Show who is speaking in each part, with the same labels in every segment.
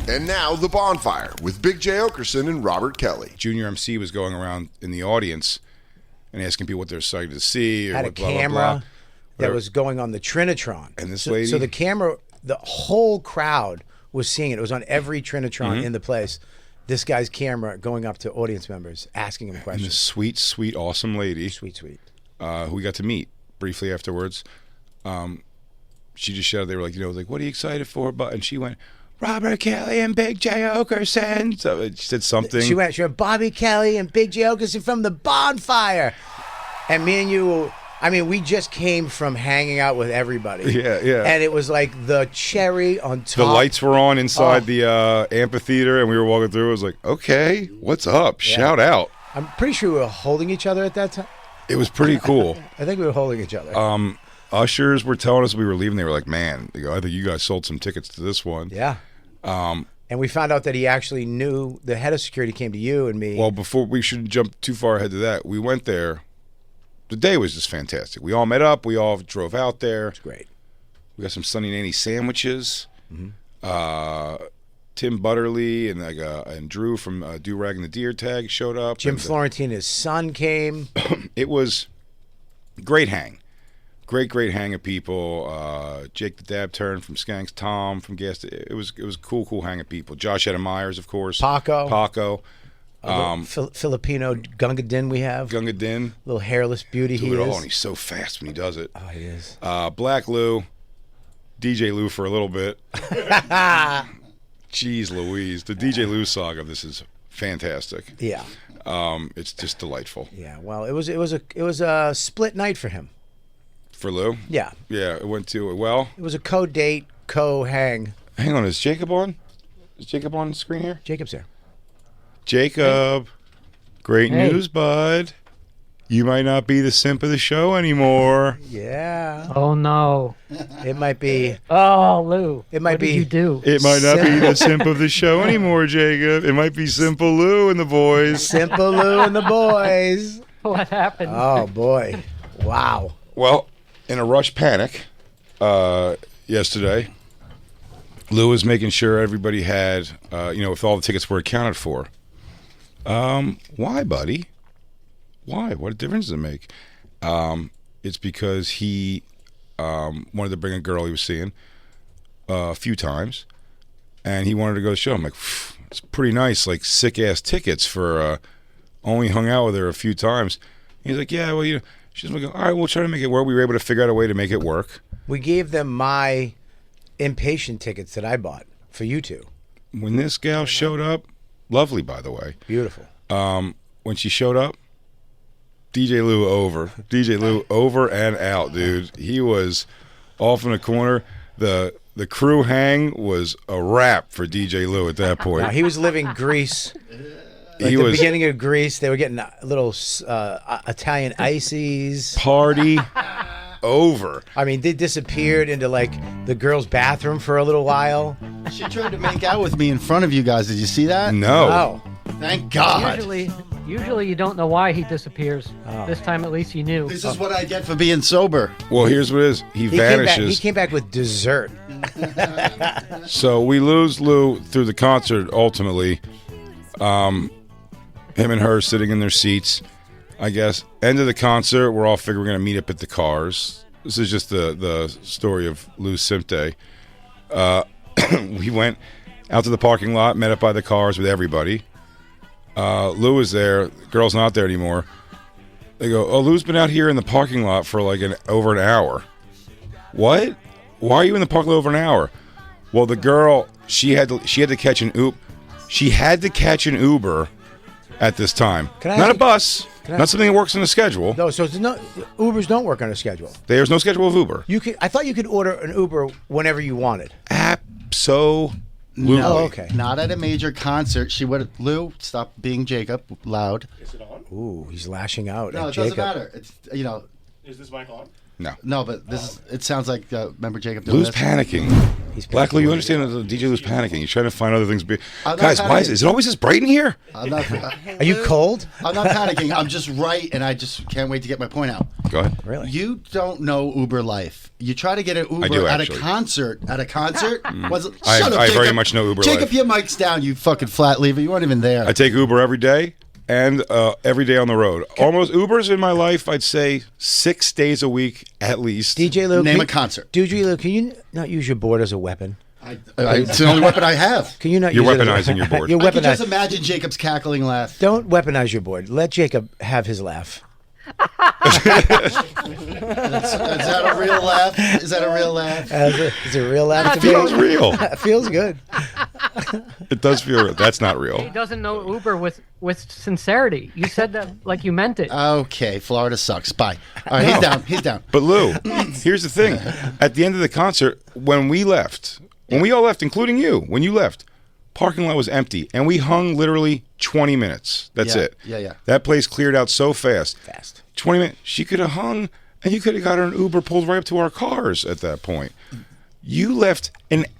Speaker 1: And now, The Bonfire with Big J. Okerson and Robert Kelly.
Speaker 2: Junior MC was going around in the audience and asking people what they're excited to see. Or
Speaker 3: had
Speaker 2: what,
Speaker 3: a
Speaker 2: blah, blah,
Speaker 3: camera
Speaker 2: blah.
Speaker 3: that was going on the Trinitron.
Speaker 2: And this lady...
Speaker 3: So the camera, the whole crowd was seeing it. It was on every Trinitron in the place. This guy's camera going up to audience members, asking him questions.
Speaker 2: And this sweet, sweet, awesome lady...
Speaker 3: Sweet.
Speaker 2: Who we got to meet briefly afterwards. She just shouted, they were like, what are you excited for? And she went... Robert Kelly and Big J. Okerson. So she said something.
Speaker 3: She went, Bobby Kelly and Big J. Okerson from the Bonfire. And me and you, we just came from hanging out with everybody.
Speaker 2: Yeah.
Speaker 3: And it was like the cherry on top.
Speaker 2: The lights were on inside the amphitheater, and we were walking through. I was like, okay, what's up? Yeah. Shout out.
Speaker 3: I'm pretty sure we were holding each other at that time.
Speaker 2: It was pretty cool.
Speaker 3: I think we were holding each other.
Speaker 2: Ushers were telling us we were leaving. They were like, man, I think you guys sold some tickets to this one.
Speaker 3: Yeah. And we found out that he actually knew, the head of security came to you and me.
Speaker 2: Well, before we shouldn't jump too far ahead to that, we went there. The day was just fantastic. We all met up. We all drove out there.
Speaker 3: It's great.
Speaker 2: We got some Sunny Nanny sandwiches.
Speaker 3: Mm-hmm.
Speaker 2: Tim Butterly and Drew from Do Rag and the Deer Tag showed up.
Speaker 3: Jim Florentine, his son, came.
Speaker 2: It was great hang. Great hang of people. Jake the Dab Turn from Skanks, Tom from Gas. It was cool hang of people. Josh Etta Myers, of course.
Speaker 3: Paco. Filipino Gunga Din we have.
Speaker 2: Gunga Din.
Speaker 3: Little hairless beauty he is.
Speaker 2: And he's so fast when he does it.
Speaker 3: Oh, he is.
Speaker 2: Black Lou. DJ Lou for a little bit. Jeez Louise. The DJ Lou saga of this is fantastic.
Speaker 3: Yeah.
Speaker 2: It's just delightful.
Speaker 3: Yeah. Well, it was a split night for him.
Speaker 2: For Lou?
Speaker 3: Yeah.
Speaker 2: Yeah, it went to well.
Speaker 3: It was a co-date, co-hang.
Speaker 2: Hang on, is Jacob on? Is Jacob on the screen here?
Speaker 3: Jacob's there.
Speaker 2: Jacob, great news, bud. You might not be the simp of the show anymore.
Speaker 3: Yeah.
Speaker 4: Oh no.
Speaker 3: It might be.
Speaker 4: Oh, Lou.
Speaker 3: It might
Speaker 4: what
Speaker 3: be.
Speaker 4: Did you do?
Speaker 2: It might not be the simp of the show anymore, Jacob. It might be Simple Lou and the boys.
Speaker 3: Simple Lou and the boys.
Speaker 4: What happened?
Speaker 3: Oh boy. Wow.
Speaker 2: Well, in a rush panic yesterday, Lou was making sure everybody had, if all the tickets were accounted for. Why, buddy? Why? What difference does it make? It's because he wanted to bring a girl he was seeing a few times, and he wanted to go to the show. I'm like, it's pretty nice, like sick-ass tickets for only hung out with her a few times. He's like, yeah, well, she's like, all right, we'll try to make it work. We were able to figure out a way to make it work.
Speaker 3: We gave them my Impatient tickets that I bought for you two.
Speaker 2: When this gal showed up, lovely, by the way.
Speaker 3: Beautiful.
Speaker 2: When she showed up, DJ Lou over and out, dude. He was off in a corner. The crew hang was a wrap for DJ Lou at that point.
Speaker 3: Now, he was living Greece. Like the beginning of Greece, they were getting little Italian ices.
Speaker 2: Party over.
Speaker 3: They disappeared into like the girls' bathroom for a little while.
Speaker 5: She tried to make out with me in front of you guys. Did you see that?
Speaker 2: No.
Speaker 5: Thank God.
Speaker 4: Usually you don't know why he disappears. This time at least you knew.
Speaker 5: This is what I get for being sober.
Speaker 2: Well, here's what it is. He vanishes.
Speaker 3: He came back with dessert.
Speaker 2: So we lose Lou through the concert ultimately. Him and her sitting in their seats, I guess. End of the concert, we're all figuring we're going to meet up at the Cars. This is just the story of Lou's Simp Day. We went out to the parking lot, met up by the Cars with everybody. Lou was there. The girl's not there anymore. They go, oh, Lou's been out here in the parking lot for like over an hour. What? Why are you in the parking lot over an hour? Well, the girl, she had to catch an Uber. She had to catch an Uber at this time. Not a bus. Not something that works on a schedule.
Speaker 3: No, so Ubers don't work on a schedule.
Speaker 2: There's no schedule of Uber.
Speaker 3: I thought you could order an Uber whenever you wanted.
Speaker 2: Absolutely.
Speaker 5: No,
Speaker 3: okay.
Speaker 5: Not at a major concert. She would. Lou, stop being Jacob loud.
Speaker 6: Is it on?
Speaker 3: Ooh, he's lashing out.
Speaker 5: No,
Speaker 3: at
Speaker 5: it
Speaker 3: Jacob.
Speaker 5: doesn't matter. It's
Speaker 6: Is this mic on?
Speaker 5: No, but this is. It sounds like. Remember Jacob doing
Speaker 2: Lou's
Speaker 5: this?
Speaker 2: panicking. Black Lou, you understand that the DJ Lou's panicking. He's trying to find other things.
Speaker 5: I'm not
Speaker 2: Guys, why
Speaker 5: panicking.
Speaker 2: is it always this bright in here?
Speaker 5: I'm not.
Speaker 3: Are you cold?
Speaker 5: I'm not panicking. I'm just right, and I just can't wait to get my point out.
Speaker 2: Go ahead.
Speaker 3: Really?
Speaker 5: You don't know Uber life. You try to get an Uber
Speaker 2: do,
Speaker 5: at
Speaker 2: actually.
Speaker 5: a concert. At a concert? Shut up,
Speaker 2: I
Speaker 5: Jacob.
Speaker 2: very much know Uber
Speaker 5: Jacob,
Speaker 2: life.
Speaker 5: your mic's down. You fucking flat lever. You weren't even there.
Speaker 2: I take Uber every day and every day on the road. Almost Uber's in my life, I'd say 6 days a week at least.
Speaker 3: DJ Lou,
Speaker 5: Name a concert.
Speaker 3: DJ Lou, can you not use your board as a weapon?
Speaker 5: It's the only weapon I have.
Speaker 3: Can you not?
Speaker 2: You're
Speaker 3: use it
Speaker 2: weaponizing your board.
Speaker 3: You're
Speaker 5: I can just
Speaker 3: weaponizing.
Speaker 5: imagine Jacob's cackling laugh.
Speaker 3: Don't weaponize your board. Let Jacob have his laugh.
Speaker 5: Is that a real laugh? Is that a real laugh?
Speaker 3: It's a real laugh.
Speaker 2: It feels real.
Speaker 3: It feels good.
Speaker 2: It does feel real. That's not real.
Speaker 4: He doesn't know Uber with sincerity. You said that like you meant it.
Speaker 5: Okay, Florida sucks. Bye. All right, he's down. He's down.
Speaker 2: But Lou, here's the thing. At the end of the concert, when we left, when we all left, including you, when you left, parking lot was empty, and we hung literally 20 minutes. That's
Speaker 5: Yeah,
Speaker 2: it.
Speaker 5: yeah.
Speaker 2: That place cleared out so fast. 20 minutes. She could have hung, and you could have got her an Uber pulled right up to our cars at that point. You left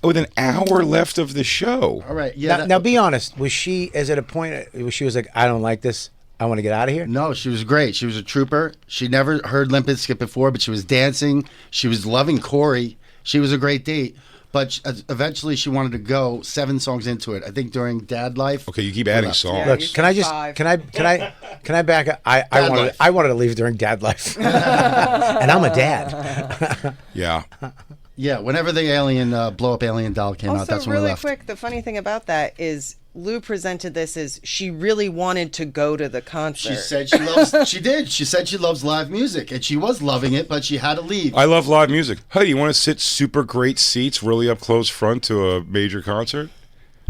Speaker 2: with an hour left of the show.
Speaker 5: All right. Yeah.
Speaker 3: Now, be honest. Was she? Is it a point where she was like, "I don't like this. I want to get out of here"?
Speaker 5: No, she was great. She was a trooper. She never heard Limp Bizkit before, but she was dancing. She was loving Corey. She was a great date. But eventually, she wanted to go 7 songs into it. I think during Dad Life.
Speaker 2: Okay, you keep adding songs.
Speaker 3: Look, can I just can I back up? I wanted to leave during Dad Life, and I'm a dad.
Speaker 2: Yeah.
Speaker 5: Yeah, whenever the alien blow up alien doll came out,
Speaker 6: Also,
Speaker 5: that's when we
Speaker 6: really
Speaker 5: left.
Speaker 6: quick, the funny thing about that is Lou presented this as she really wanted to go to the concert.
Speaker 5: She said she loves. She did. She said she loves live music, and she was loving it, but she had to leave.
Speaker 2: I love live music. Hey, you want to sit super great seats, really up close front to a major concert?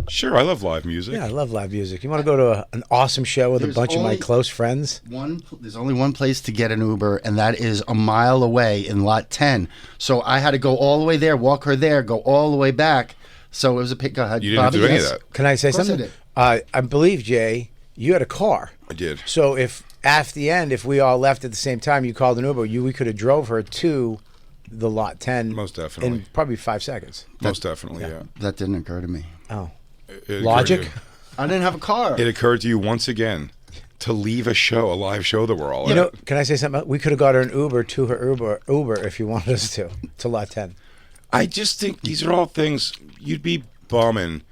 Speaker 2: Sure, I love live music.
Speaker 3: Yeah, I love live music. You want to go to an awesome show with a
Speaker 5: There's
Speaker 3: bunch of my
Speaker 5: only
Speaker 3: close friends?
Speaker 5: There's only one place to get an Uber, and that is a mile away in lot 10. So I had to go all the way there, walk her there, go all the way back. So it was a pick. Go ahead,
Speaker 2: You didn't
Speaker 5: Bobby,
Speaker 2: do any of
Speaker 5: yes?
Speaker 2: that.
Speaker 3: Can I say
Speaker 5: Of course I
Speaker 3: something?
Speaker 5: did.
Speaker 3: I believe, Jay, you had a car.
Speaker 2: I did.
Speaker 3: So if at the end, if we all left at the same time, you called an Uber, we could have drove her to the lot 10.
Speaker 2: Most definitely.
Speaker 3: In probably 5 seconds.
Speaker 2: Most definitely, yeah.
Speaker 5: That didn't occur to me.
Speaker 3: Oh.
Speaker 2: It occurred
Speaker 3: Logic?
Speaker 2: to you.
Speaker 5: I didn't have a car.
Speaker 2: It occurred to you once again to leave a show, a live show that we're all
Speaker 3: You
Speaker 2: at.
Speaker 3: know, can I say something? We could have got her an Uber to her Uber if you wanted us to lot 10.
Speaker 2: I just think these are all things you'd be bumming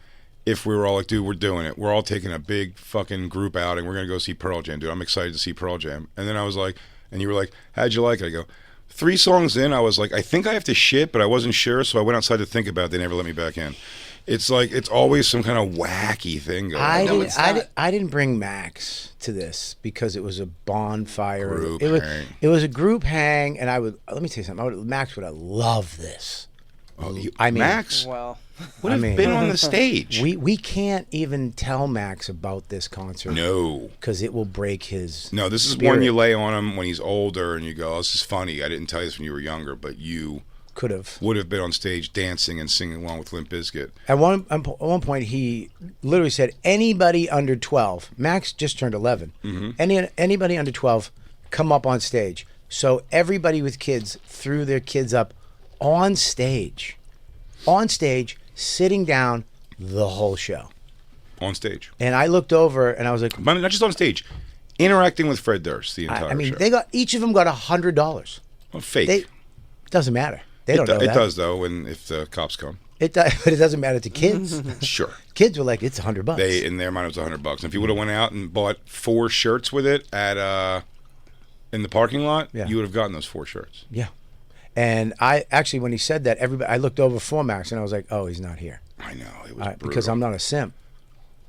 Speaker 2: if we were all like, dude, we're doing it. We're all taking a big fucking group outing. We're going to go see Pearl Jam, dude. I'm excited to see Pearl Jam. And then I was like, and you were like, how'd you like it? I go, 3 songs in, I was like, I think I have to shit, but I wasn't sure. So I went outside to think about it. They never let me back in. It's like, it's always some kind of wacky thing going on.
Speaker 3: I didn't bring Max to this because it was a bonfire.
Speaker 2: Group hang.
Speaker 3: It was a group hang, and let me tell you something. Max would have loved this. I mean,
Speaker 2: Max
Speaker 6: Well,
Speaker 2: would have been on the stage.
Speaker 3: We can't even tell Max about this concert.
Speaker 2: No.
Speaker 3: Because it will break his.
Speaker 2: No, this is
Speaker 3: spirit.
Speaker 2: one you lay on him when he's older and you go, oh, this is funny. I didn't tell you this when you were younger, but you
Speaker 3: Could have.
Speaker 2: would have been on stage dancing and singing along with Limp Bizkit.
Speaker 3: At one point, he literally said, "Anybody under 12." Max just turned 11. Anybody under 12, come up on stage. So everybody with kids threw their kids up on stage, sitting down the whole show.
Speaker 2: On stage.
Speaker 3: And I looked over and I was like,
Speaker 2: Not just on stage, interacting with Fred Durst the entire
Speaker 3: I mean,
Speaker 2: show.
Speaker 3: each of them got $100.
Speaker 2: Well, fake.
Speaker 3: It doesn't matter. They don't know
Speaker 2: It
Speaker 3: that.
Speaker 2: does, though, if the cops come.
Speaker 3: But it doesn't matter to kids.
Speaker 2: Sure.
Speaker 3: Kids were like, it's $100.
Speaker 2: In their mind, it was $100. And if you would have went out and bought 4 shirts with it at in the parking lot,
Speaker 3: Yeah.
Speaker 2: you would have gotten those 4 shirts.
Speaker 3: Yeah. And I actually, when he said that, I looked over for Max and I was like, oh, he's not here.
Speaker 2: I know. It was brutal.
Speaker 3: Because I'm not a simp.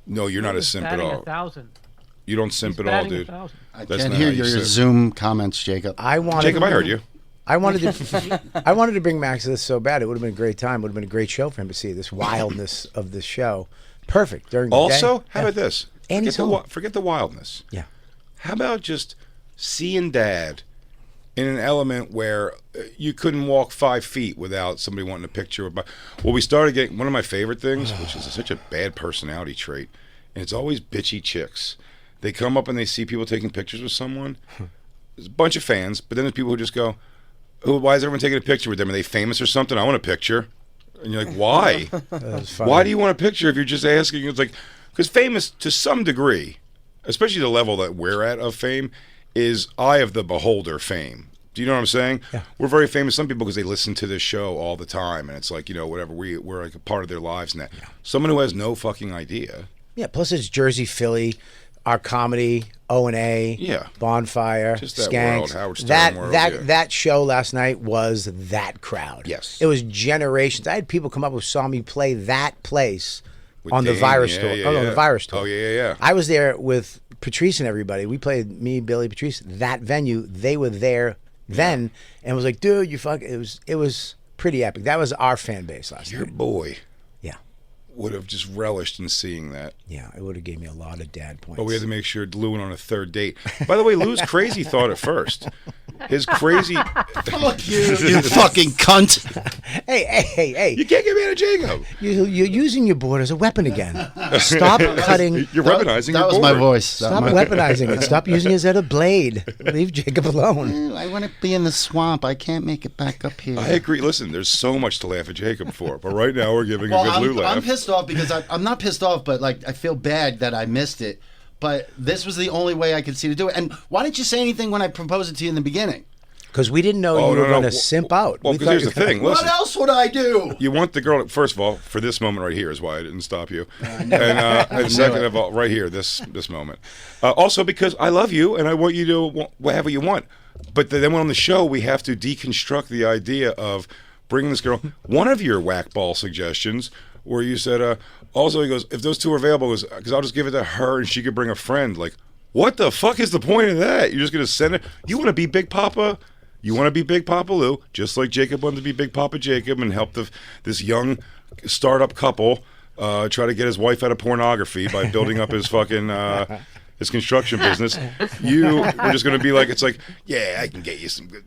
Speaker 2: No, you're not a simp at
Speaker 4: Batting
Speaker 2: all.
Speaker 4: 1,000.
Speaker 2: You don't simp
Speaker 4: He's
Speaker 2: at all,
Speaker 4: batting
Speaker 2: dude.
Speaker 4: 1,000.
Speaker 5: I
Speaker 2: That's
Speaker 5: can't
Speaker 2: not
Speaker 5: hear
Speaker 2: how you
Speaker 5: your
Speaker 2: simp.
Speaker 5: Zoom comments, Jacob.
Speaker 2: Jacob, I heard you.
Speaker 3: I wanted to bring Max to this so bad. It would have been a great time. It would have been a great show for him to see this wildness of this show. Perfect during the day.
Speaker 2: Also, how
Speaker 3: Yeah.
Speaker 2: about this?
Speaker 3: And he's home.
Speaker 2: Forget the wildness.
Speaker 3: Yeah.
Speaker 2: How about just seeing Dad in an element where you couldn't walk 5 feet without somebody wanting a picture of well, we started getting one of my favorite things, which is such a bad personality trait, and it's always bitchy chicks. They come up and they see people taking pictures with someone. There's a bunch of fans, but then there's people who just go, Why is everyone taking a picture with them? Are they famous or something? I want a picture. And you're like, why?
Speaker 3: was funny.
Speaker 2: Why do you want a picture if you're just asking? It's like, because famous to some degree, especially the level that we're at of fame, is eye of the beholder fame. Do you know what I'm saying?
Speaker 3: Yeah.
Speaker 2: We're very famous, some people, because they listen to this show all the time, and it's like, whatever, we're like a part of their lives. And that. Someone who has no fucking idea.
Speaker 3: Yeah, plus it's Jersey, Philly, our comedy, O&A,
Speaker 2: Yeah.
Speaker 3: Bonfire,
Speaker 2: Just that
Speaker 3: Skanks.
Speaker 2: world, Howard Stern world, yeah.
Speaker 3: That show last night was that crowd.
Speaker 2: Yes.
Speaker 3: It was generations. I had people come up who saw me play that place
Speaker 2: With
Speaker 3: on the
Speaker 2: Dane,
Speaker 3: Virus
Speaker 2: yeah,
Speaker 3: Tour.
Speaker 2: yeah,
Speaker 3: On
Speaker 2: yeah.
Speaker 3: the Virus Tour.
Speaker 2: Oh, yeah.
Speaker 3: I was there with Patrice and everybody. We played, me, Billy, Patrice, that venue. They were there then, and it was like, dude, you fuck. It was pretty epic. That was our fan base last
Speaker 2: Your
Speaker 3: night.
Speaker 2: boy
Speaker 3: Yeah.
Speaker 2: would have just relished in seeing that.
Speaker 3: Yeah, it would have gave me a lot of dad points.
Speaker 2: But we had to make sure Lou went on a third date. By the way, Lou's crazy thought at first. His crazy...
Speaker 5: Fuck you, you fucking cunt.
Speaker 3: Hey.
Speaker 2: You can't get me out of Jacob.
Speaker 3: You're using your board as a weapon again. Stop cutting.
Speaker 2: You're weaponizing
Speaker 5: That
Speaker 2: your
Speaker 5: was my
Speaker 2: board.
Speaker 5: voice.
Speaker 3: Stop weaponizing it. Stop using it as a blade. Leave Jacob alone.
Speaker 5: I want to be in the swamp. I can't make it back up here.
Speaker 2: I agree. Listen, there's so much to laugh at Jacob for, but right now we're giving a
Speaker 5: Well,
Speaker 2: good Lou
Speaker 5: I'm
Speaker 2: laugh.
Speaker 5: pissed off because I'm not pissed off, but like I feel bad that I missed it. But this was the only way I could see to do it. And why didn't you say anything when I proposed it to you in the beginning?
Speaker 3: Because we didn't know you were going to simp out.
Speaker 2: Well,
Speaker 3: We
Speaker 2: because
Speaker 3: thought
Speaker 2: here's
Speaker 3: you
Speaker 2: the
Speaker 3: were
Speaker 2: thing.
Speaker 3: gonna-
Speaker 2: Listen,
Speaker 5: What else would I do?
Speaker 2: you want the girl. First of all, for this moment right here is why I didn't stop you. And second of all, right here, this moment. Also because I love you and I want you to whatever you want. But then when on the show, we have to deconstruct the idea of bringing this girl. One of your whack-ball suggestions, where you said, also he goes, if those two are available, because I'll just give it to her and she could bring a friend. Like, what the fuck is the point of that? You're just going to send it? You want to be Big Papa? You want to be Big Papa Lou, just like Jacob wanted to be Big Papa Jacob and help this young startup couple try to get his wife out of pornography by building up his fucking his construction business. You were just going to be like, it's like, yeah, I can get you some good.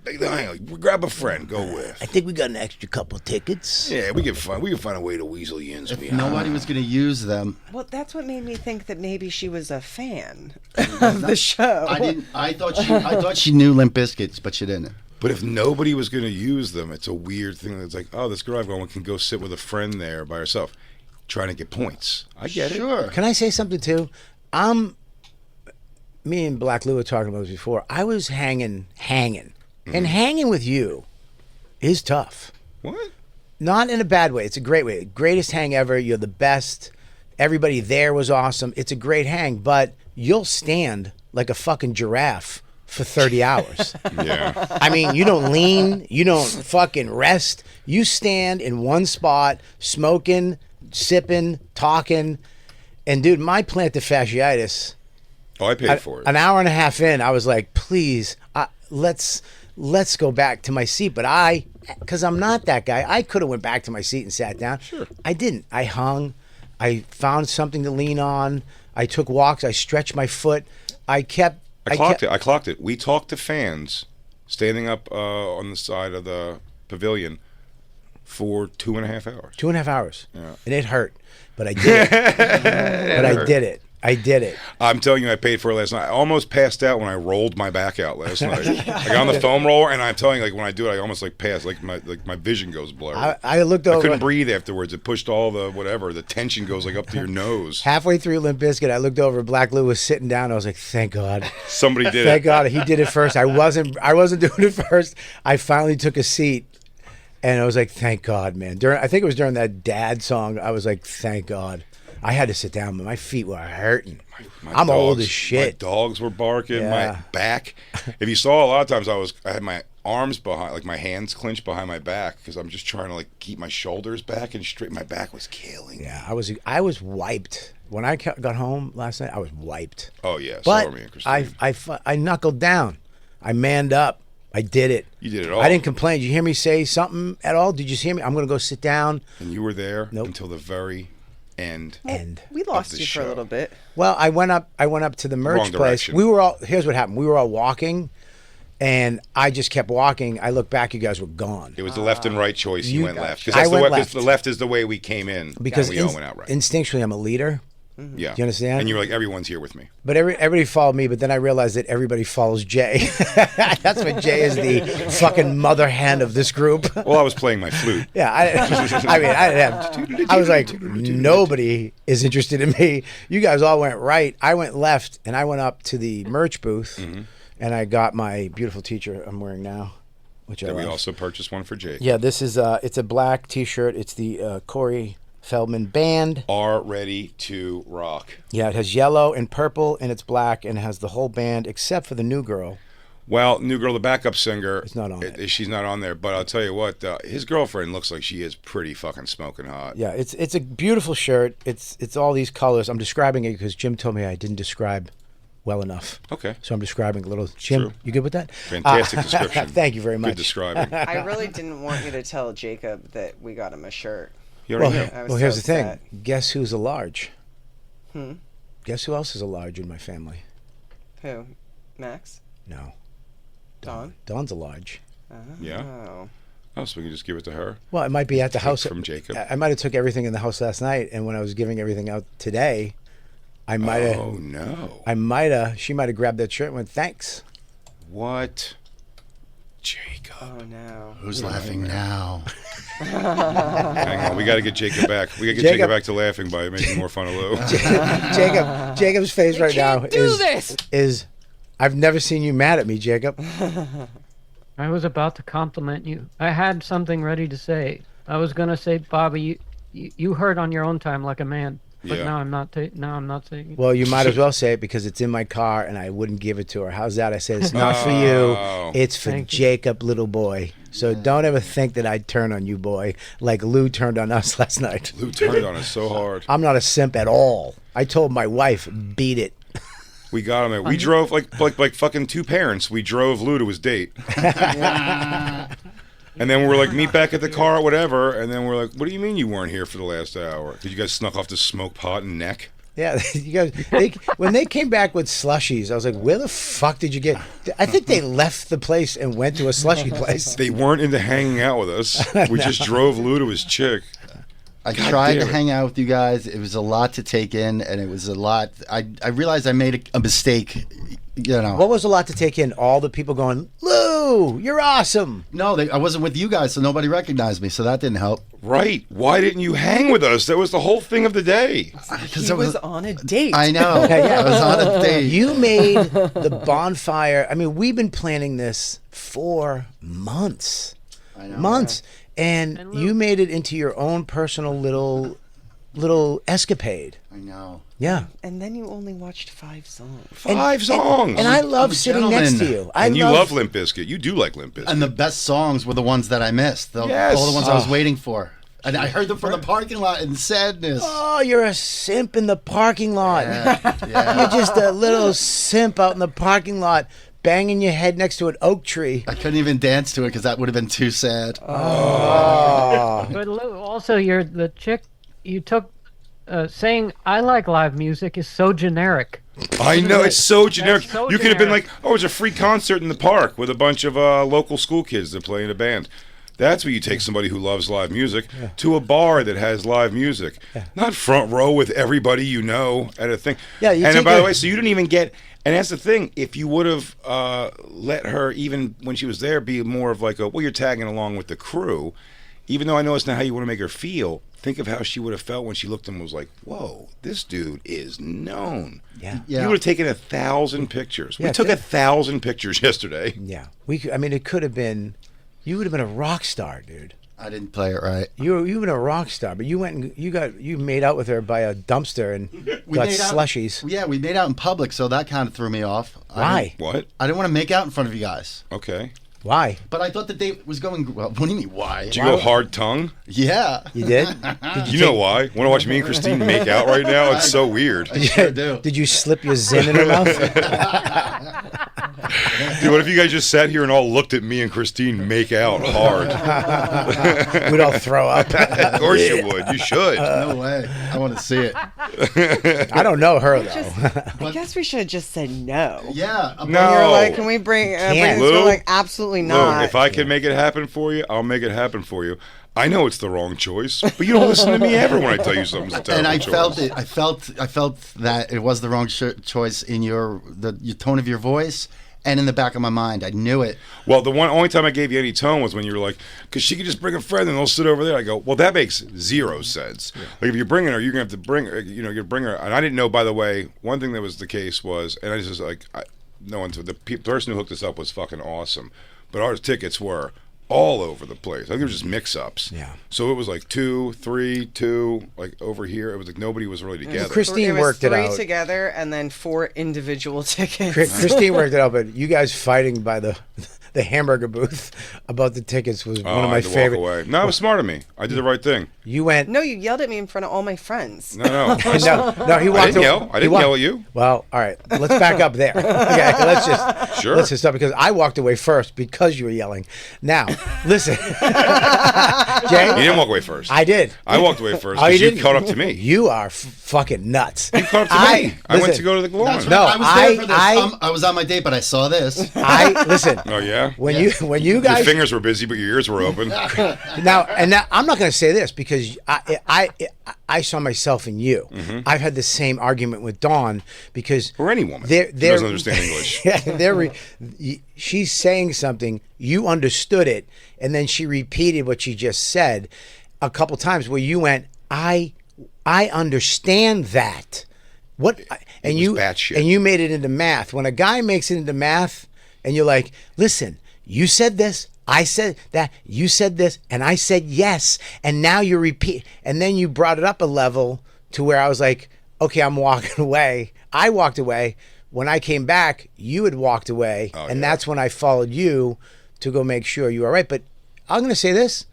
Speaker 2: Grab a friend, go with.
Speaker 3: I think we got an extra couple tickets.
Speaker 2: Yeah, we can find a way to weasel you in.
Speaker 5: If nobody was going to use them.
Speaker 6: Well, that's what made me think that maybe she was a fan of the show.
Speaker 5: I thought she knew Limp Bizkit, but she didn't.
Speaker 2: But if nobody was going to use them, it's a weird thing. It's like, oh, this girl I've gone with can go sit with a friend there by herself, trying to get points. I get it.
Speaker 5: Sure.
Speaker 3: Can I say something too? Me and Black Lou were talking about this before. I was hanging. And hanging with you is tough.
Speaker 2: What?
Speaker 3: Not in a bad way. It's a great way. Greatest hang ever. You're the best. Everybody there was awesome. It's a great hang, but you'll stand like a fucking giraffe for 30 hours.
Speaker 2: Yeah.
Speaker 3: I mean, you don't lean. You don't fucking rest. You stand in one spot, smoking, sipping, talking. And, dude, my plantar fasciitis,
Speaker 2: Oh, I paid for it.
Speaker 3: an hour and a half in, I was like, please, let's go back to my seat. But because I'm not that guy, I could have went back to my seat and sat down.
Speaker 2: Sure.
Speaker 3: I didn't. I hung. I found something to lean on. I took walks. I stretched my foot. I clocked
Speaker 2: it. We talked to fans standing up on the side of the pavilion for 2.5 hours.
Speaker 3: 2.5 hours.
Speaker 2: Yeah.
Speaker 3: And it hurt. But I did it. I did it.
Speaker 2: I'm telling you, I paid for it last night. I almost passed out when I rolled my back out last night. Like on the foam roller, and I'm telling you, like when I do it, I almost like pass, like my vision goes blurry.
Speaker 3: I looked over.
Speaker 2: I couldn't breathe afterwards. It pushed all the whatever. The tension goes like up to your nose.
Speaker 3: Halfway through Limp Bizkit, I looked over. Black Lou was sitting down. I was like, "Thank God,
Speaker 2: Somebody did
Speaker 3: thank
Speaker 2: it.
Speaker 3: God, he did it first." I wasn't doing it first. I finally took a seat, and I was like, "Thank God, man." I think it was during that Dad song. I was like, "Thank God." I had to sit down, but my feet were hurting. I'm old as shit.
Speaker 2: My dogs were barking.
Speaker 3: Yeah.
Speaker 2: My back. If you saw, a lot of times I had my arms behind, like my hands clenched behind my back because I'm just trying to like keep my shoulders back and straight. My back was killing.
Speaker 3: Yeah, I was wiped when I got home last night. I was wiped.
Speaker 2: Oh yeah, so
Speaker 3: But
Speaker 2: were me and Christine.
Speaker 3: I knuckled down. I manned up. I did it.
Speaker 2: You did it all.
Speaker 3: I didn't complain. Did you hear me say something at all? Did you hear me? I'm going to go sit down.
Speaker 2: And you were there
Speaker 3: Nope.
Speaker 2: until the very end.
Speaker 6: We lost
Speaker 2: the
Speaker 6: you for a
Speaker 2: show.
Speaker 6: little bit.
Speaker 3: Well, I went up to the merch
Speaker 2: Wrong
Speaker 3: place.
Speaker 2: direction.
Speaker 3: Here's what happened. We were all walking, and I just kept walking. I looked back, you guys were gone.
Speaker 2: It was the left and right choice. You went left
Speaker 3: I went left.
Speaker 2: The left is the way we came in.
Speaker 3: Because
Speaker 2: and we all went out right.
Speaker 3: instinctually I'm a leader.
Speaker 2: Yeah.
Speaker 3: Do you understand?
Speaker 2: And you're like, everyone's here with me.
Speaker 3: But everybody followed me, but then I realized that everybody follows Jay. That's what Jay is, the fucking mother hen of this group.
Speaker 2: Well, I was playing my flute.
Speaker 3: Yeah, I was like, nobody is interested in me. You guys all went right. I went left, and I went up to the merch booth, and I got my beautiful T-shirt I'm wearing now, which I
Speaker 2: And we
Speaker 3: love.
Speaker 2: also purchased one for Jake.
Speaker 3: Yeah, this is it's a black T-shirt. It's the Corey Feldman band.
Speaker 2: Are ready to rock.
Speaker 3: Yeah, it has yellow and purple, and it's black, and it has the whole band except for the new girl.
Speaker 2: Well, new girl, the backup singer,
Speaker 3: It's not on it.
Speaker 2: she's not on there. But I'll tell you what, his girlfriend looks like she is pretty fucking smoking hot.
Speaker 3: Yeah, it's a beautiful shirt. It's all these colors. I'm describing it because Jim told me I didn't describe well enough.
Speaker 2: Okay.
Speaker 3: So I'm describing a little. Jim,
Speaker 2: True.
Speaker 3: you good with that?
Speaker 2: Fantastic description.
Speaker 3: Thank you very much.
Speaker 2: Good describing.
Speaker 6: I really didn't want you to tell Jacob that we got him a shirt.
Speaker 2: You already
Speaker 3: Well,
Speaker 2: know.
Speaker 6: I was
Speaker 3: well, here's
Speaker 6: so
Speaker 3: the thing.
Speaker 6: upset.
Speaker 3: Guess who's a large? Guess who else is a large in my family?
Speaker 6: Who? Max?
Speaker 3: No.
Speaker 6: Dawn?
Speaker 3: Dawn's a large.
Speaker 2: Yeah.
Speaker 6: Oh.
Speaker 2: Oh, so we can just give it to her.
Speaker 3: Well, it might be at the house.
Speaker 2: from Jacob.
Speaker 3: I might have took everything in the house last night, and when I was giving everything out today, I might have.
Speaker 2: Oh no.
Speaker 3: She might have grabbed that shirt and went, thanks.
Speaker 2: What? Jacob.
Speaker 6: Oh no.
Speaker 5: Who's laughing now?
Speaker 2: Hang on, we got to get Jacob back. We got to get
Speaker 3: Jacob-
Speaker 2: Jacob back to laughing by making more fun of Lou.
Speaker 3: Jacob's face right now
Speaker 6: can't do
Speaker 3: is I've never seen you mad at me, Jacob.
Speaker 4: I was about to compliment you. I had something ready to say. I was gonna say, Bobby, you heard on your own time like a man. But
Speaker 2: Yeah.
Speaker 4: now I'm not. Now I'm not saying it.
Speaker 3: Well, you might as well say it because it's in my car and I wouldn't give it to her. How's that? I said it's not for you.
Speaker 2: Oh.
Speaker 3: It's for
Speaker 4: Thank you.
Speaker 3: Jacob, little boy. So don't ever think that I'd turn on you, boy, like Lou turned on us last night.
Speaker 2: Lou turned on us so hard.
Speaker 3: I'm not a simp at all. I told my wife, beat it.
Speaker 2: We got him there. We drove like fucking two parents. We drove Lou to his date. And then we're like, meet back at the car or whatever. And then we're like, what do you mean you weren't here for the last hour? Did you guys snuck off to smoke pot and neck?
Speaker 3: Yeah, you guys. When they came back with slushies, I was like, "Where the fuck did you get?" I think they left the place and went to a slushy place.
Speaker 2: They weren't into hanging out with us. We just drove Lou to his chick.
Speaker 5: I
Speaker 2: God
Speaker 5: tried to
Speaker 2: damn it.
Speaker 5: hang out with you guys. It was a lot to take in, and it was a lot. I realized I made a mistake. You know.
Speaker 3: What was a lot to take in? All the people going, "Lou, you're awesome."
Speaker 5: No, I wasn't with you guys, so nobody recognized me. So that didn't help.
Speaker 2: Right. Why didn't you hang with us? That was the whole thing of the day.
Speaker 6: He was on a date.
Speaker 5: I know.
Speaker 3: Yeah.
Speaker 5: I was on a date.
Speaker 3: You made the bonfire. I mean, we've been planning this for months, and
Speaker 4: And Lou-
Speaker 3: you made it into your own personal little escapade.
Speaker 5: I know.
Speaker 3: Yeah.
Speaker 6: And then you only watched 5 songs.
Speaker 2: Five songs.
Speaker 3: And I
Speaker 5: I'm
Speaker 3: love
Speaker 5: a
Speaker 3: sitting next to
Speaker 5: gentleman.
Speaker 3: you.
Speaker 2: And you love Limp Bizkit. You do like Limp Bizkit.
Speaker 5: And the best songs were the ones that I missed.
Speaker 2: Yes.
Speaker 5: All the ones I was
Speaker 3: Oh.
Speaker 5: waiting for. And I heard them from the parking lot in sadness.
Speaker 3: Oh, you're a simp in the parking lot.
Speaker 5: Yeah.
Speaker 3: You're just a little simp out in the parking lot, banging your head next to an oak tree.
Speaker 5: I couldn't even dance to it because that would have been too sad.
Speaker 4: But Lou, also, you're the chick you took. Saying I like live music is so generic.
Speaker 2: I know, it's so generic.
Speaker 4: That's so
Speaker 2: You could have been
Speaker 4: generic.
Speaker 2: like, oh, it's a free concert in the park with a bunch of local school kids that play in a band. That's where you take somebody who loves live music to a bar that has live music. Not front row with everybody you know at a thing.
Speaker 3: Yeah, you
Speaker 2: and
Speaker 3: take
Speaker 2: by the
Speaker 3: a-
Speaker 2: way, so you didn't even get, and that's the thing, if you would have let her, even when she was there, be more of like a, well, you're tagging along with the crew, even though I know it's not how you want to make her feel, think of how she would have felt when she looked at him and was like, whoa, this dude is known.
Speaker 3: Yeah.
Speaker 5: Yeah.
Speaker 2: You would have taken 1,000 pictures.
Speaker 3: Yeah,
Speaker 2: We took
Speaker 3: too.
Speaker 2: 1,000 pictures yesterday.
Speaker 3: Yeah. I mean, it could have been, you would have been a rock star, dude.
Speaker 5: I didn't play it right.
Speaker 3: You've been a rock star, but you went and you made out with her by a dumpster and got
Speaker 5: made out-
Speaker 3: slushies.
Speaker 5: Yeah, we made out in public, so that kind of threw me off.
Speaker 3: Why?
Speaker 2: What?
Speaker 5: I didn't want to make out in front of you guys.
Speaker 2: Okay.
Speaker 3: Why?
Speaker 5: But I thought the date was going well. What do you mean, why?
Speaker 2: Did you go hard tongue?
Speaker 5: Yeah.
Speaker 3: You did?
Speaker 2: You know why? Want to watch me and Christine make out right now? It's so weird.
Speaker 5: I sure do.
Speaker 3: Did you slip your zin in her mouth?
Speaker 2: Dude, what if you guys just sat here and all looked at me and Christine make out hard?
Speaker 3: We'd all throw up.
Speaker 2: Of course you would. You should.
Speaker 5: No way. I want to see it.
Speaker 3: I don't know her though.
Speaker 6: I guess we should have just said no.
Speaker 5: Yeah.
Speaker 2: No.
Speaker 6: You're like, can we bring
Speaker 3: Can't.
Speaker 6: this? We're
Speaker 2: Lou?
Speaker 6: like, absolutely
Speaker 2: Lou,
Speaker 6: not.
Speaker 2: if I can make it happen for you, I'll make it happen for you. I know it's the wrong choice, but you don't listen to me ever when I tell you something's a terrible
Speaker 5: And I
Speaker 2: choice.
Speaker 5: felt it. I felt that it was the wrong choice in your tone of your voice and in the back of my mind. I knew it.
Speaker 2: Well, the only time I gave you any tone was when you were like, because she could just bring a friend and they'll sit over there. I go, well, that makes zero sense. Like if you're bringing her, you're gonna have to bring her. You know, you bring her. And I didn't know, by the way, one thing that was the case was, and I just like, no one. The person who hooked us up was fucking awesome, but our tickets were all over the place. I think they were just mix-ups.
Speaker 3: Yeah.
Speaker 2: So it was like 2, 3, 2, like over here. It was like nobody was really together.
Speaker 3: Christine worked it out.
Speaker 6: 3 together and then 4 individual tickets.
Speaker 3: Christine worked it out, but you guys fighting by the hamburger booth about the tickets was one of
Speaker 2: I
Speaker 3: my
Speaker 2: had to
Speaker 3: favorite.
Speaker 2: walk away. No, it was smart of me. I did the right thing.
Speaker 3: You went.
Speaker 6: No, you yelled at me in front of all my friends.
Speaker 2: No.
Speaker 3: No, he walked.
Speaker 2: I didn't yell. I didn't yell at you.
Speaker 3: Well, all right. Let's back up there. Okay, let's just stop because I walked away first because you were yelling. Now, listen, Jay.
Speaker 2: You didn't walk away first.
Speaker 3: I did.
Speaker 2: I walked away first
Speaker 3: Oh, you
Speaker 2: because you
Speaker 3: didn't?
Speaker 2: caught up to me.
Speaker 3: You are fucking nuts.
Speaker 2: You caught up to me. I went
Speaker 3: listen,
Speaker 2: to go to the lawn.
Speaker 5: That's
Speaker 3: No,
Speaker 5: right. I was there for this.
Speaker 3: I-
Speaker 5: I was on my date, but I saw this.
Speaker 3: Listen.
Speaker 2: Oh yeah.
Speaker 3: When you
Speaker 2: Your
Speaker 3: guys
Speaker 2: fingers were busy, but your ears were open.
Speaker 3: now I'm not going to say this because I saw myself in you.
Speaker 2: Mm-hmm.
Speaker 3: I've had the same argument with Dawn because
Speaker 2: Or any woman
Speaker 3: they're,
Speaker 2: who doesn't understand English.
Speaker 3: She's saying something, you understood it, and then she repeated what she just said a couple times where you went, I understand that. What and
Speaker 2: was
Speaker 3: you
Speaker 2: batshit.
Speaker 3: and you made it into math. When a guy makes it into math and you're like, listen, you said this, I said that, you said this, and I said yes, and now you repeat, and then you brought it up a level to where I was like, okay, I'm walking away. I walked away. When I came back, you had walked away, and that's when I followed you to go make sure you were right. But I'm going to say this: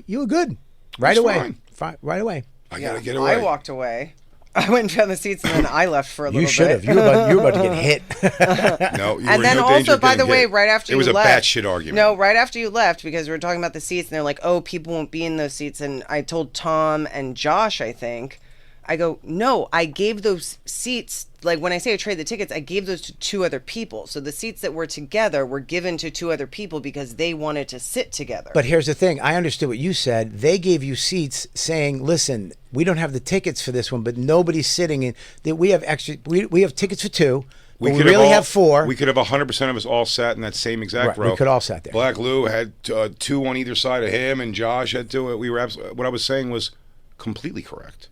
Speaker 3: you were good right
Speaker 2: It's
Speaker 3: away. Right away.
Speaker 2: I gotta get away.
Speaker 6: I walked away. I went and found the seats and then I left for a little
Speaker 3: You
Speaker 6: bit.
Speaker 3: should have. You were about to get hit.
Speaker 2: No, you
Speaker 6: And
Speaker 2: were
Speaker 6: then
Speaker 2: no danger
Speaker 6: also,
Speaker 2: of
Speaker 6: by the
Speaker 2: getting
Speaker 6: way,
Speaker 2: hit.
Speaker 6: right after
Speaker 2: it was
Speaker 6: you
Speaker 2: a
Speaker 6: left,
Speaker 2: batshit argument.
Speaker 6: No, right after you left, because we were talking about the seats, and they're like, "Oh, people won't be in those seats." And I told Tom and Josh, I think, I go, "No, I gave those seats. Like when I say I trade the tickets, I gave those to 2 other people. So the seats that were together were given to 2 other people because they wanted to sit together."
Speaker 3: But here's the thing. I understood what you said. They gave you seats saying, listen, we don't have the tickets for this one, but nobody's sitting in. We have extra. We have tickets for 2. We
Speaker 2: could
Speaker 3: really
Speaker 2: all-
Speaker 3: have 4.
Speaker 2: We could have 100% of us all sat in that same exact
Speaker 3: Right,
Speaker 2: row.
Speaker 3: we could all sat there.
Speaker 2: Black Lou had 2 on either side of him, and Josh had 2. We were what I was saying was completely correct.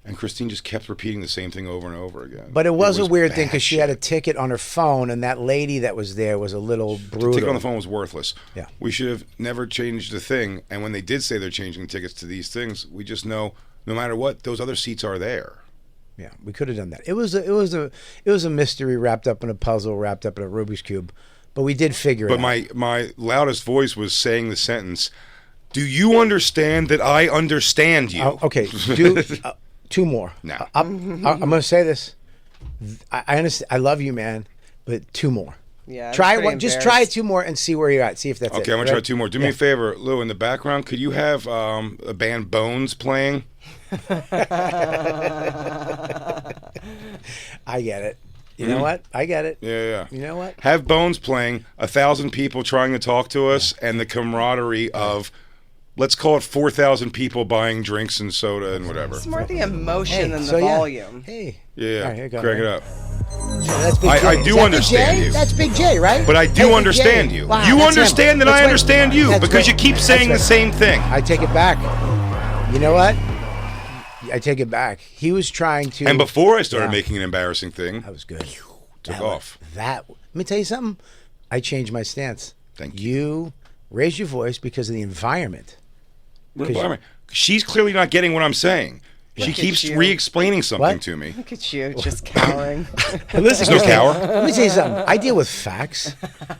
Speaker 2: And Christine just kept repeating the same thing over and over again.
Speaker 3: But it was a weird thing
Speaker 2: bad
Speaker 3: because she had a
Speaker 2: shit.
Speaker 3: ticket on her phone, and that lady that was there was a little brutal.
Speaker 2: The ticket on the phone was worthless.
Speaker 3: Yeah.
Speaker 2: We should have never changed a thing. And when they did say they're changing tickets to these things, we just know no matter what, those other seats are there.
Speaker 3: Yeah, we could have done that. It was a mystery wrapped up in a puzzle, wrapped up in a Rubik's cube, but we did figure it out.
Speaker 2: But my loudest voice was saying the sentence, "Do you understand that I understand you?"
Speaker 3: Okay, do 2 more.
Speaker 2: No.
Speaker 3: I'm going to say this. I understand. I love you, man, but 2 more.
Speaker 6: Yeah, I'm
Speaker 3: Try
Speaker 6: pretty
Speaker 3: one. Just try
Speaker 6: embarrassed.
Speaker 3: 2 more and see where you're at. See if that's it.
Speaker 2: Okay, I'm gonna try
Speaker 3: Right?
Speaker 2: 2 more. Do me a favor, Lou. In the background, could you have a band Bones playing?
Speaker 3: I get it. You know what? I get it.
Speaker 2: Yeah.
Speaker 3: You know what?
Speaker 2: Have Bones playing. 1,000 people trying to talk to us, and the camaraderie of, let's call it 4,000 people buying drinks and soda and whatever.
Speaker 6: It's more the emotion than the
Speaker 3: so yeah.
Speaker 6: volume.
Speaker 3: Hey.
Speaker 2: Yeah,
Speaker 3: All right, here you go.
Speaker 2: crank it up.
Speaker 3: So that's Big
Speaker 2: I
Speaker 3: J.
Speaker 2: do
Speaker 3: Is that Big
Speaker 2: understand
Speaker 3: J?
Speaker 2: you.
Speaker 3: That's Big J, right?
Speaker 2: But I do
Speaker 3: Hey, Big
Speaker 2: understand
Speaker 3: J.
Speaker 2: you.
Speaker 3: Wow,
Speaker 2: You
Speaker 3: that's
Speaker 2: understand
Speaker 3: him.
Speaker 2: that I
Speaker 3: That's
Speaker 2: understand
Speaker 3: right.
Speaker 2: you
Speaker 3: That's
Speaker 2: because
Speaker 3: right.
Speaker 2: you keep
Speaker 3: That's
Speaker 2: saying the
Speaker 3: right.
Speaker 2: same thing.
Speaker 3: I take it back. You know what? I take it back. He was trying to.
Speaker 2: And before I started
Speaker 3: Yeah.
Speaker 2: making an embarrassing thing,
Speaker 3: That was good.
Speaker 2: took
Speaker 3: That
Speaker 2: off.
Speaker 3: Let me tell you something. I changed my stance.
Speaker 2: Thank
Speaker 3: You raised your voice because of the environment.
Speaker 2: What environment? She's clearly not getting what I'm saying. She
Speaker 6: Look at
Speaker 2: keeps
Speaker 6: you.
Speaker 2: re-explaining something
Speaker 3: What?
Speaker 2: to me.
Speaker 6: Look at you, just cowering.
Speaker 3: Listen,
Speaker 2: There's no cower.
Speaker 3: Let me tell you something. I deal with facts,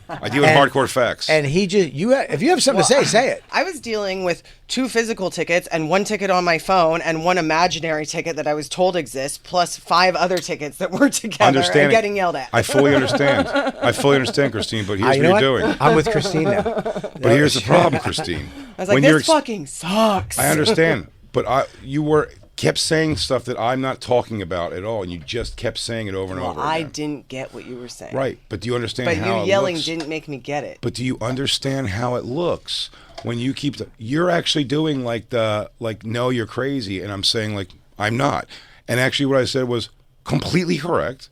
Speaker 2: I deal with
Speaker 3: And-
Speaker 2: hardcore facts.
Speaker 3: and he just if you have something to say, say it.
Speaker 6: I was dealing with 2 physical tickets and 1 ticket on my phone and 1 imaginary ticket that I was told exists, plus 5 other tickets that were together and getting yelled at.
Speaker 2: I fully understand. I fully understand, Christine, but here's
Speaker 3: You
Speaker 2: what
Speaker 3: know
Speaker 2: you're
Speaker 3: what?
Speaker 2: doing.
Speaker 3: I'm with Christine now.
Speaker 2: But here's the problem, Christine.
Speaker 6: I was like, this fucking sucks.
Speaker 2: I understand, but you kept saying stuff that I'm not talking about at all, and you just kept saying it over and
Speaker 6: Well,
Speaker 2: over
Speaker 6: I
Speaker 2: again.
Speaker 6: didn't get what you were saying.
Speaker 2: Right, but do you understand
Speaker 6: But
Speaker 2: how
Speaker 6: you
Speaker 2: it
Speaker 6: yelling
Speaker 2: looks?
Speaker 6: didn't make me get it.
Speaker 2: But do you understand how it looks? when you keep you're actually doing no, you're crazy, and I'm saying like I'm not. And actually, what I said was completely correct.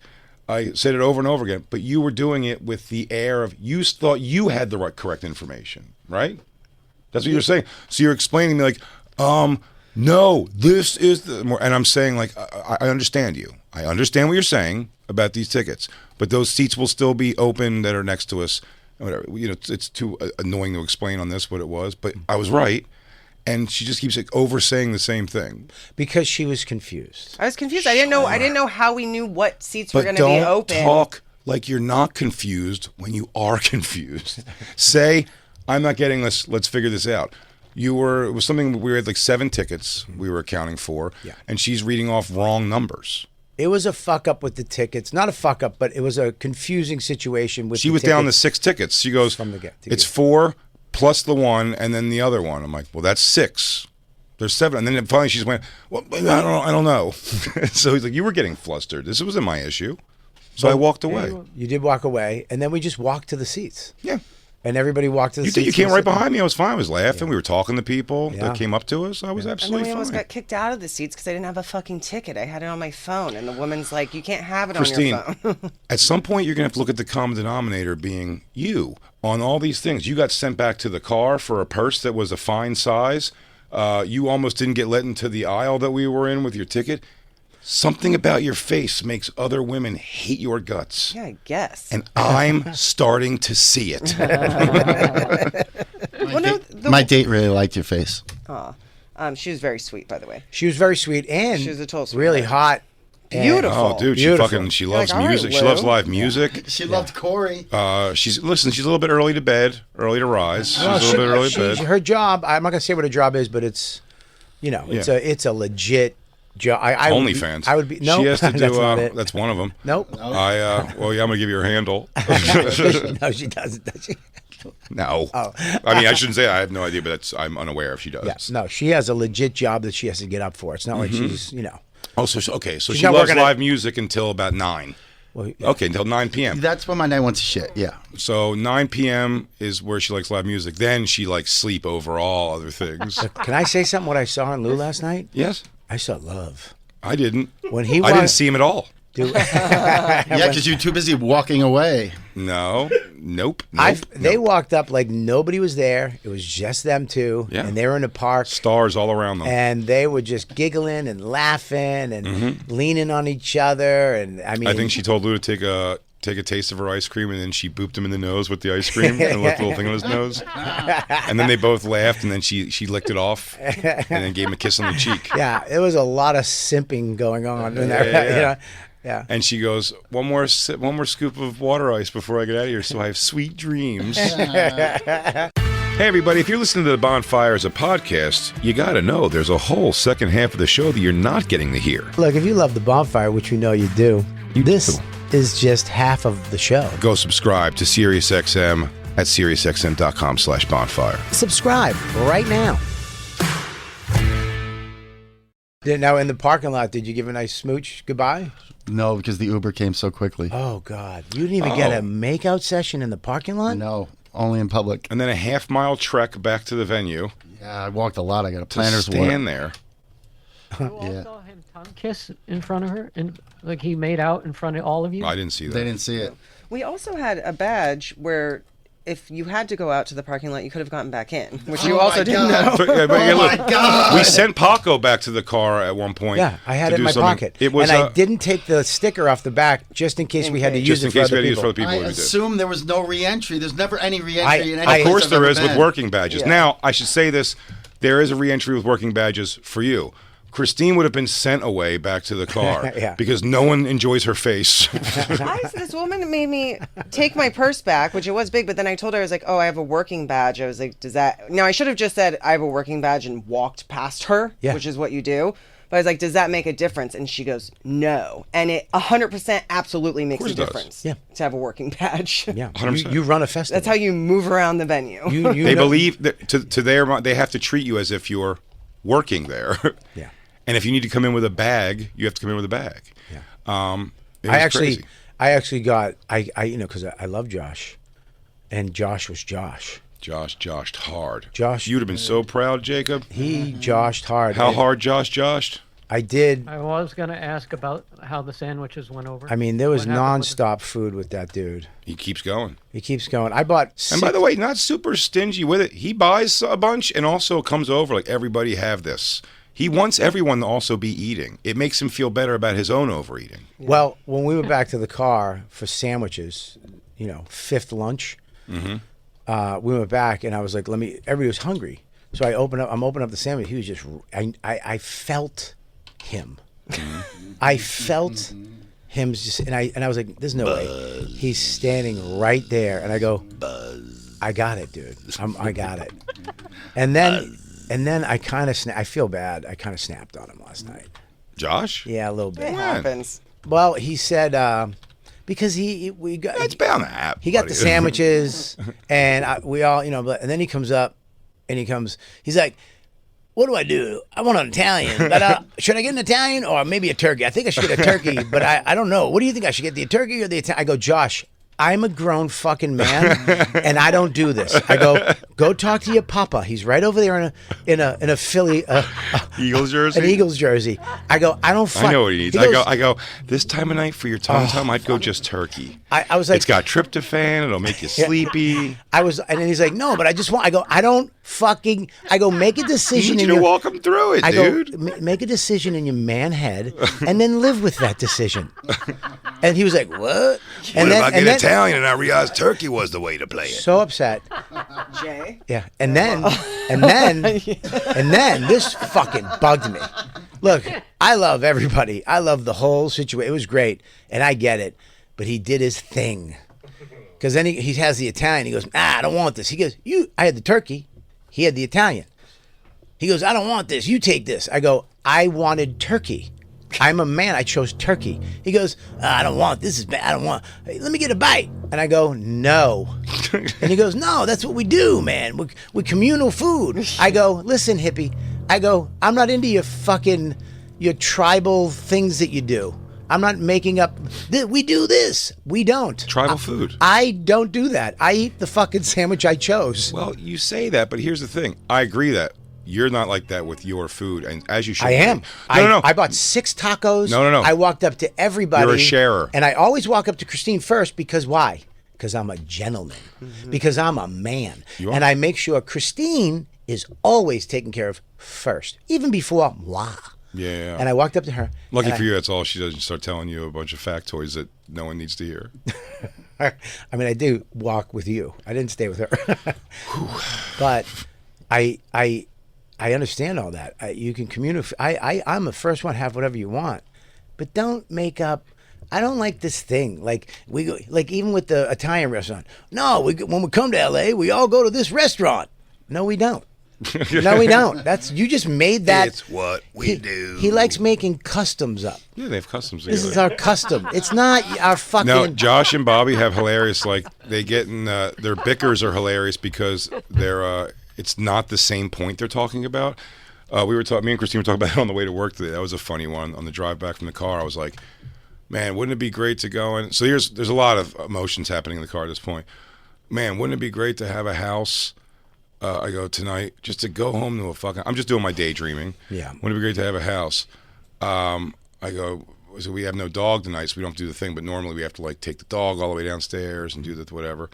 Speaker 2: I said it over and over again, but you were doing it with the air of you thought you had the correct information, right? That's what you're saying. So you're explaining to me like, no, this is the more, and I'm saying like, I understand you. I understand what you're saying about these tickets, but those seats will still be open that are next to us. Whatever. You know, it's too annoying to explain on this what it was, but I was right. And she just keeps like over saying the same thing
Speaker 3: because she was confused.
Speaker 6: I was confused. I didn't know how we knew what seats were
Speaker 2: But
Speaker 6: going to be open.
Speaker 2: don't talk like you're not confused when you are confused. Say, I'm not getting this. Let's figure this out. It was something we had like 7 tickets we were accounting for, and she's reading off wrong numbers.
Speaker 3: It was a fuck up with the tickets. Not a fuck up, but it was a confusing situation with.
Speaker 2: She was down to 6 tickets. She goes, it's 4 plus the 1 and then the other one. I'm like, well, that's 6. There's 7. And then finally she's went, well, I don't know. So he's like, you were getting flustered. This wasn't my issue. So I walked away.
Speaker 3: You did walk away, and then we just walked to the seats.
Speaker 2: Yeah.
Speaker 3: And everybody walked to the seats.
Speaker 2: You came right behind me. I was fine. I was laughing. We were talking to people that came up to us. I was absolutely
Speaker 6: and then we
Speaker 2: fine.
Speaker 6: almost got kicked out of the seats because I didn't have a fucking ticket. I had it on my phone, and the woman's like, "You can't have it
Speaker 2: Christine,
Speaker 6: on your phone."
Speaker 2: at some point, you're gonna have to look at the common denominator being you on all these things. You got sent back to the car for a purse that was a fine size. You almost didn't get let into the aisle that we were in with your ticket. Something about your face makes other women hate your guts.
Speaker 6: Yeah, I guess.
Speaker 2: And I'm starting to see it.
Speaker 5: My date really liked your face.
Speaker 6: Aw. She was very sweet, by the way.
Speaker 3: She was very sweet and
Speaker 6: She was a total sweetheart.
Speaker 3: really hot.
Speaker 6: Beautiful.
Speaker 2: Oh, dude,
Speaker 3: Beautiful.
Speaker 2: she
Speaker 6: You're
Speaker 2: loves
Speaker 6: like, all right,
Speaker 2: music. She
Speaker 6: Lou.
Speaker 2: loves live music.
Speaker 5: She loved Corey.
Speaker 2: She's a little bit early to bed, early to rise. She's a little bit early to bed.
Speaker 3: Her job. I'm not gonna say what her job is, but it's, it's a legit job. I
Speaker 2: OnlyFans.
Speaker 3: I would be no.
Speaker 2: She has to do.
Speaker 3: That's not it.
Speaker 2: That's one of them.
Speaker 3: Nope.
Speaker 2: I'm gonna give you her handle.
Speaker 3: No, she doesn't. Does she?
Speaker 2: No.
Speaker 3: Oh.
Speaker 2: I mean, I shouldn't say I have no idea, but I'm unaware if she does.
Speaker 3: Yeah. No, she has a legit job that she has to get up for. It's not like she's,
Speaker 2: Oh, so okay. So
Speaker 3: She's
Speaker 2: she
Speaker 3: not
Speaker 2: loves
Speaker 3: working
Speaker 2: live music until about 9.
Speaker 3: Well,
Speaker 2: Okay, until 9 p.m.
Speaker 5: That's when my night went to shit. Yeah.
Speaker 2: So 9 p.m. is where she likes live music. Then she likes sleep over all other things.
Speaker 3: Can I say something? What I saw on Lou last night?
Speaker 2: Yes.
Speaker 3: I saw love.
Speaker 2: I didn't.
Speaker 3: When he
Speaker 2: I didn't see him at all.
Speaker 3: Dude,
Speaker 5: Yeah, because you're too busy walking away.
Speaker 2: No. Nope.
Speaker 3: They walked up like nobody was there. It was just them two, and they were in the park.
Speaker 2: Stars all around them.
Speaker 3: And they were just giggling and laughing and leaning on each other. And I mean,
Speaker 2: I think she told Lou to take a taste of her ice cream, and then she booped him in the nose with the ice cream and left a little thing on his nose. And then they both laughed, and then she licked it off, and then gave him a kiss on the cheek.
Speaker 3: Yeah, there was a lot of simping going on in there. Yeah.
Speaker 2: And she goes, one more scoop of water ice before I get out of here, so I have sweet dreams. Hey, everybody, if you're listening to The Bonfire as a podcast, you got to know there's a whole second half of the show that you're not getting to hear.
Speaker 3: Look, if you love the Bonfire, which we know you do, this is just half of the show.
Speaker 2: Go subscribe to SiriusXM at SiriusXM.com/bonfire.
Speaker 3: Subscribe right now. Now, in the parking lot, did you give a nice smooch goodbye?
Speaker 5: No, because the Uber came so quickly.
Speaker 3: Oh, God. You didn't even get a makeout session in the parking lot?
Speaker 5: No, only in public.
Speaker 2: And then a half-mile trek back to the venue.
Speaker 5: Yeah, I walked a lot. I got a
Speaker 2: To
Speaker 5: planner's
Speaker 2: stand
Speaker 5: work.
Speaker 2: there.
Speaker 4: You all saw him tongue kiss in front of her, and like he made out in front of all of you.
Speaker 2: I didn't see that.
Speaker 5: They didn't see it.
Speaker 6: We also had a badge where if you had to go out to the parking lot, you could have gotten back in, which you also didn't know.
Speaker 5: God.
Speaker 2: We sent Paco back to the car at one point.
Speaker 3: Yeah, I had
Speaker 2: to
Speaker 3: it in
Speaker 2: do
Speaker 3: my
Speaker 2: something.
Speaker 3: pocket.
Speaker 2: It was,
Speaker 3: and I didn't take the sticker off the back just in case we had to use
Speaker 2: just
Speaker 3: it
Speaker 2: in
Speaker 3: for
Speaker 2: case we
Speaker 3: other
Speaker 2: had to use it for
Speaker 3: people.
Speaker 2: other people.
Speaker 5: I
Speaker 2: we did.
Speaker 5: assume there was no re-entry. There's never any re-entry in any
Speaker 2: Of course
Speaker 5: place I've
Speaker 2: there
Speaker 5: ever
Speaker 2: is with
Speaker 5: been.
Speaker 2: working badges.
Speaker 6: Yeah.
Speaker 2: Now, I should say this. There is a re-entry with working badges for you. Christine would have been sent away back to the car because no one enjoys her face.
Speaker 6: This woman made me take my purse back, which it was big, but then I told her, I was like, oh, I have a working badge. I was like, does that... Now, I should have just said, I have a working badge and walked past her, which is what you do. But I was like, does that make a difference? And she goes, no. And it 100% absolutely makes a difference to have a working badge.
Speaker 3: Yeah,
Speaker 2: 100%.
Speaker 3: you run a festival.
Speaker 6: That's how you move around the venue.
Speaker 2: They believe that to their mind, they have to treat you as if you're working there.
Speaker 3: Yeah.
Speaker 2: And if you need to come in with a bag, you have to come in with a bag.
Speaker 3: Yeah.
Speaker 2: It was crazy.
Speaker 3: I actually got, because I love Josh, and Josh was Josh.
Speaker 2: Josh joshed hard.
Speaker 3: Josh-
Speaker 2: You'd have been so proud, Jacob.
Speaker 3: He joshed hard.
Speaker 2: How
Speaker 3: And
Speaker 2: hard Josh joshed?
Speaker 3: I did.
Speaker 4: I was going to ask about how the sandwiches went over.
Speaker 3: I mean, there was
Speaker 4: What happened with it?
Speaker 3: nonstop food with that dude.
Speaker 2: He keeps going.
Speaker 3: He keeps going. I bought.
Speaker 2: And by the way, not super stingy with it. He buys a bunch and also comes over like, everybody have this. He wants everyone to also be eating. It makes him feel better about his own overeating.
Speaker 3: Well, when we went back to the car for sandwiches, fifth lunch, we went back and I was like, everybody was hungry. So I'm opening up the sandwich. He was just, I felt him. I felt him just, and I was like, there's no way. He's standing right there. And I go, I got it, dude. I got it. And then I kind of I feel bad. I kind of snapped on him last night.
Speaker 2: Josh?
Speaker 3: Yeah, a little bit.
Speaker 6: It happens.
Speaker 3: Well, he said because we got
Speaker 2: It's bound to happen.
Speaker 3: he got the
Speaker 2: buddy.
Speaker 3: sandwiches and we all and then he comes up and he's like, what do I do? I want an Italian, but should I get an Italian or maybe a turkey? I think I should get a turkey, but I don't know. What do you think? I should get the turkey or the Italian? I go, Josh, I'm a grown fucking man, and I don't do this. I go talk to your papa. He's right over there in a Philly
Speaker 2: Eagles jersey?
Speaker 3: an Eagles jersey. I go, I don't.
Speaker 2: I know what he needs.
Speaker 3: He goes,
Speaker 2: I go. This time of night for your tom, I'd go just turkey.
Speaker 3: I was like,
Speaker 2: It's got tryptophan. It'll make you sleepy.
Speaker 3: and then he's like, no, but I just want. I go, I don't fucking. I go, make a
Speaker 2: I
Speaker 3: decision
Speaker 2: need
Speaker 3: in
Speaker 2: you to
Speaker 3: your.
Speaker 2: walk him through it,
Speaker 3: I
Speaker 2: dude.
Speaker 3: go, make a decision in your man head, and then live with that decision. And he was like, what? And
Speaker 2: Italian and I realized turkey was the way to play it?
Speaker 3: so upset.
Speaker 6: Jay?
Speaker 3: Yeah, and then this fucking bugged me. Look, I love everybody. I love the whole situation. It was great, and I get it. But he did his thing. Because then he has the Italian. He goes, I don't want this. He goes, I had the turkey. He had the Italian. He goes, I don't want this. You take this. I go, I wanted turkey. I'm a man. I chose turkey. He goes, I don't want this. Is bad. I don't want. Hey, let me get a bite. And I go, no. And he goes, no, that's what we do, man. We communal food. I go, listen, hippie. I go, I'm not into your tribal things that you do. I'm not making up. We do this. We don't.
Speaker 2: Tribal food.
Speaker 3: I don't do that. I eat the fucking sandwich I chose.
Speaker 2: Well, you say that, but here's the thing. I agree that you're not like that with your food, and as you should.
Speaker 3: I am.
Speaker 2: Be. No.
Speaker 3: I bought 6 tacos.
Speaker 2: No.
Speaker 3: I walked up to everybody.
Speaker 2: You're a sharer.
Speaker 3: And I always walk up to Christine first because why? Because I'm a gentleman. Because I'm a man.
Speaker 2: You are.
Speaker 3: And I make sure Christine is always taken care of first, even before moi.
Speaker 2: Yeah.
Speaker 3: And I walked up to her.
Speaker 2: Lucky
Speaker 3: and
Speaker 2: for you, that's all she does. She start telling you a bunch of factoids that no one needs to hear.
Speaker 3: I mean, I do walk with you. I didn't stay with her. But I understand all that. You can communicate. I'm the first one. Have whatever you want, but don't make up. I don't like this thing. Like even with the Italian restaurant. No, when we come to LA, we all go to this restaurant. No, we don't. No, we don't. You just made that.
Speaker 2: It's what we do.
Speaker 3: He likes making customs up.
Speaker 2: Yeah, they have customs.
Speaker 3: This is
Speaker 2: together.
Speaker 3: our custom. It's not our fucking.
Speaker 2: No, Josh and Bobby have hilarious. Like they get in their bickers are hilarious because they're. It's not the same point they're talking about. Me and Christine were talking about it on the way to work today. That was a funny one on the drive back from the car. I was like, man, wouldn't it be great to go in? So there's a lot of emotions happening in the car at this point. Man, wouldn't it be great to have a house? I go tonight just to go home to a fucking. I'm just doing my daydreaming.
Speaker 3: Yeah.
Speaker 2: Wouldn't it be great to have a house? I go. So we have no dog tonight, so we don't do the thing. But normally we have to like take the dog all the way downstairs and do the whatever.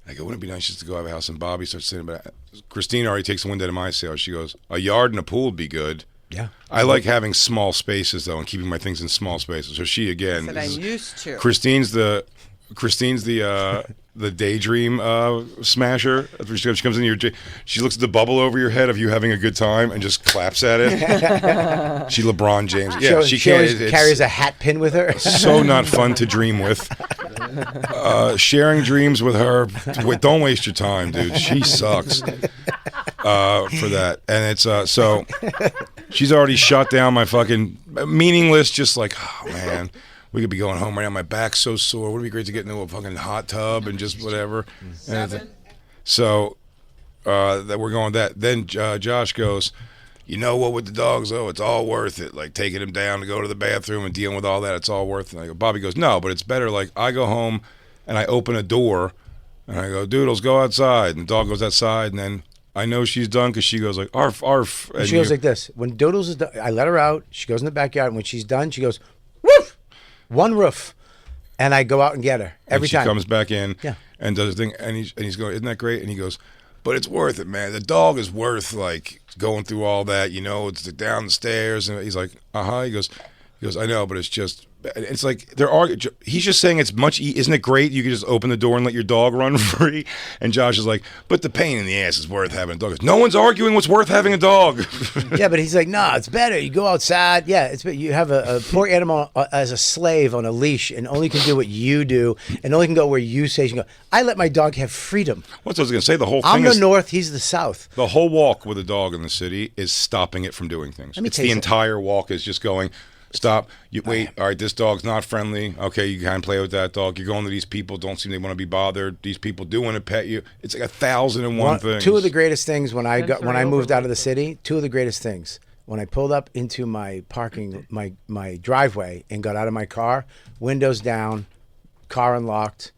Speaker 2: I go, wouldn't it be nice just to go have a house? And Bobby starts saying, but Christine already takes the wind out of my sails. She goes, a yard and a pool would be good.
Speaker 3: Yeah.
Speaker 2: I like having small spaces though, and keeping my things in small spaces. So she again.
Speaker 6: That I'm used to.
Speaker 2: Christine's the daydream smasher. She comes in she looks at the bubble over your head of you having a good time and just claps at it. She LeBron James. Yeah, she can't.
Speaker 3: Always carries a hat pin with her.
Speaker 2: So not fun to dream with. Sharing dreams with her. Don't waste your time, dude. She sucks for that. And it's so she's already shut down my fucking meaningless. Just like, oh man. We could be going home right now. My back's so sore. Would it be great to get into a fucking hot tub and just whatever? So that we're going that. Then Josh goes, you know what, with the dogs, though, it's all worth it. Like taking them down to go to the bathroom and dealing with all that, it's all worth it. And I go, Bobby goes, no, but it's better. Like I go home and I open a door And I go, Doodles, go outside. And the dog goes outside, and then I know she's done because she goes like, arf, arf. And
Speaker 3: She goes like this. When Doodles is done, I let her out. She goes in the backyard. And when she's done, she goes, woof! One roof. And I go out and get her every time.
Speaker 2: She comes back in
Speaker 3: Yeah.
Speaker 2: and does the thing, and he's going, isn't that great? And he goes, but it's worth it, man. The dog is worth like going through all that, you know. It's down the stairs, and he's like, He goes, I know, but it's just. It's like he's just saying it's much. Isn't it great? You can just open the door and let your dog run free. And Josh is like, but the pain in the ass is worth having a dog. No one's arguing what's worth having a dog.
Speaker 3: Yeah, but he's like, no, it's better. You go outside. Yeah, you have a poor animal as a slave on a leash and only can do what you do and only can go where you say she can go. I let my dog have freedom.
Speaker 2: What I was going to say, the whole thing
Speaker 3: I'm the
Speaker 2: is
Speaker 3: north, he's the south.
Speaker 2: the whole walk with a dog in the city is stopping it from doing things. It's the entire walk is just going. Stop. You wait. All right, this dog's not friendly. Okay, you can't play with that dog. You're going to these people. Don't seem they want to be bothered. These people do want to pet you. It's like 1,001 things.
Speaker 3: Two of the greatest things when I moved out of the city. Two of the greatest things when I pulled up into my my driveway and got out of my car, windows down, car unlocked.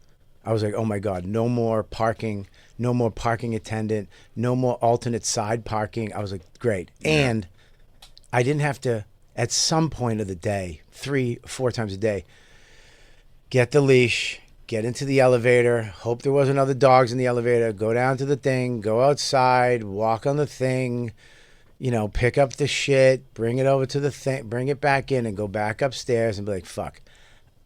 Speaker 3: I was like, oh my God, no more parking. No more parking attendant. No more alternate side parking. I was like, great. Yeah. And I didn't have to. At some point of the day, 3-4 times a day, get the leash, get into the elevator, hope there wasn't other dogs in the elevator, go down to the thing, go outside, walk on the thing, pick up the shit, bring it over to the thing, bring it back in and go back upstairs and be like, fuck.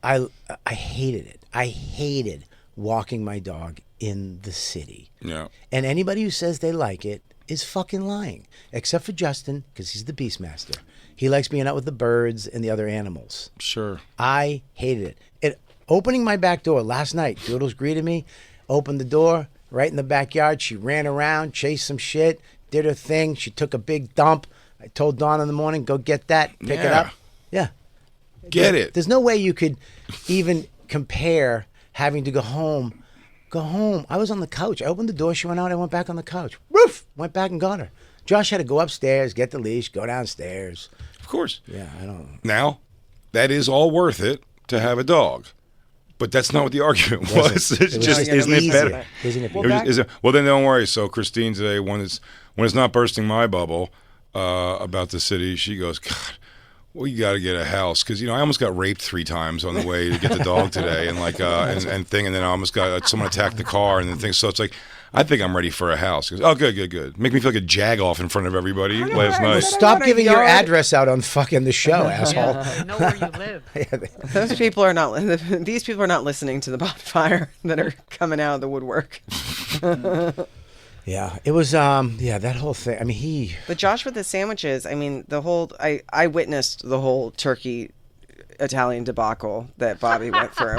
Speaker 3: I hated it. I hated walking my dog in the city.
Speaker 2: Yeah.
Speaker 3: And anybody who says they like it is fucking lying, except for Justin, because he's the Beastmaster. He likes being out with the birds and the other animals.
Speaker 2: Sure.
Speaker 3: I hated it. Opening my back door last night, Doodles greeted me, opened the door right in the backyard. She ran around, chased some shit, did her thing. She took a big dump. I told Dawn in the morning, go get that, pick it up. Yeah.
Speaker 2: Get it.
Speaker 3: There's no way you could even compare having to go home. Go home. I was on the couch. I opened the door. She went out. I went back on the couch. Woof! Went back and got her. Josh had to go upstairs, get the leash, go downstairs.
Speaker 2: Of course.
Speaker 3: Yeah, I don't.
Speaker 2: Now, that is all worth it to have a dog. But that's not what the argument was. It's just, isn't it better?
Speaker 3: Isn't it
Speaker 2: Well,
Speaker 3: better?
Speaker 2: well, then don't worry. So Christine today, when it's not bursting my bubble about the city, she goes, God, well, you got to get a house because I almost got raped 3 times on the way to get the dog today, and and then I almost got someone attacked the car and then things. So it's like, I think I'm ready for a house. She goes, oh, good. Make me feel like a jag-off in front of everybody last night.
Speaker 3: Stop giving your address out on fucking the show, asshole.
Speaker 4: I know where you live.
Speaker 6: Those people are not. These people are not listening to the Bonfire that are coming out of the woodwork.
Speaker 3: Yeah, it was. That whole thing. I mean,
Speaker 6: But Josh with the sandwiches. I mean, I witnessed the whole turkey Italian debacle that Bobby went through,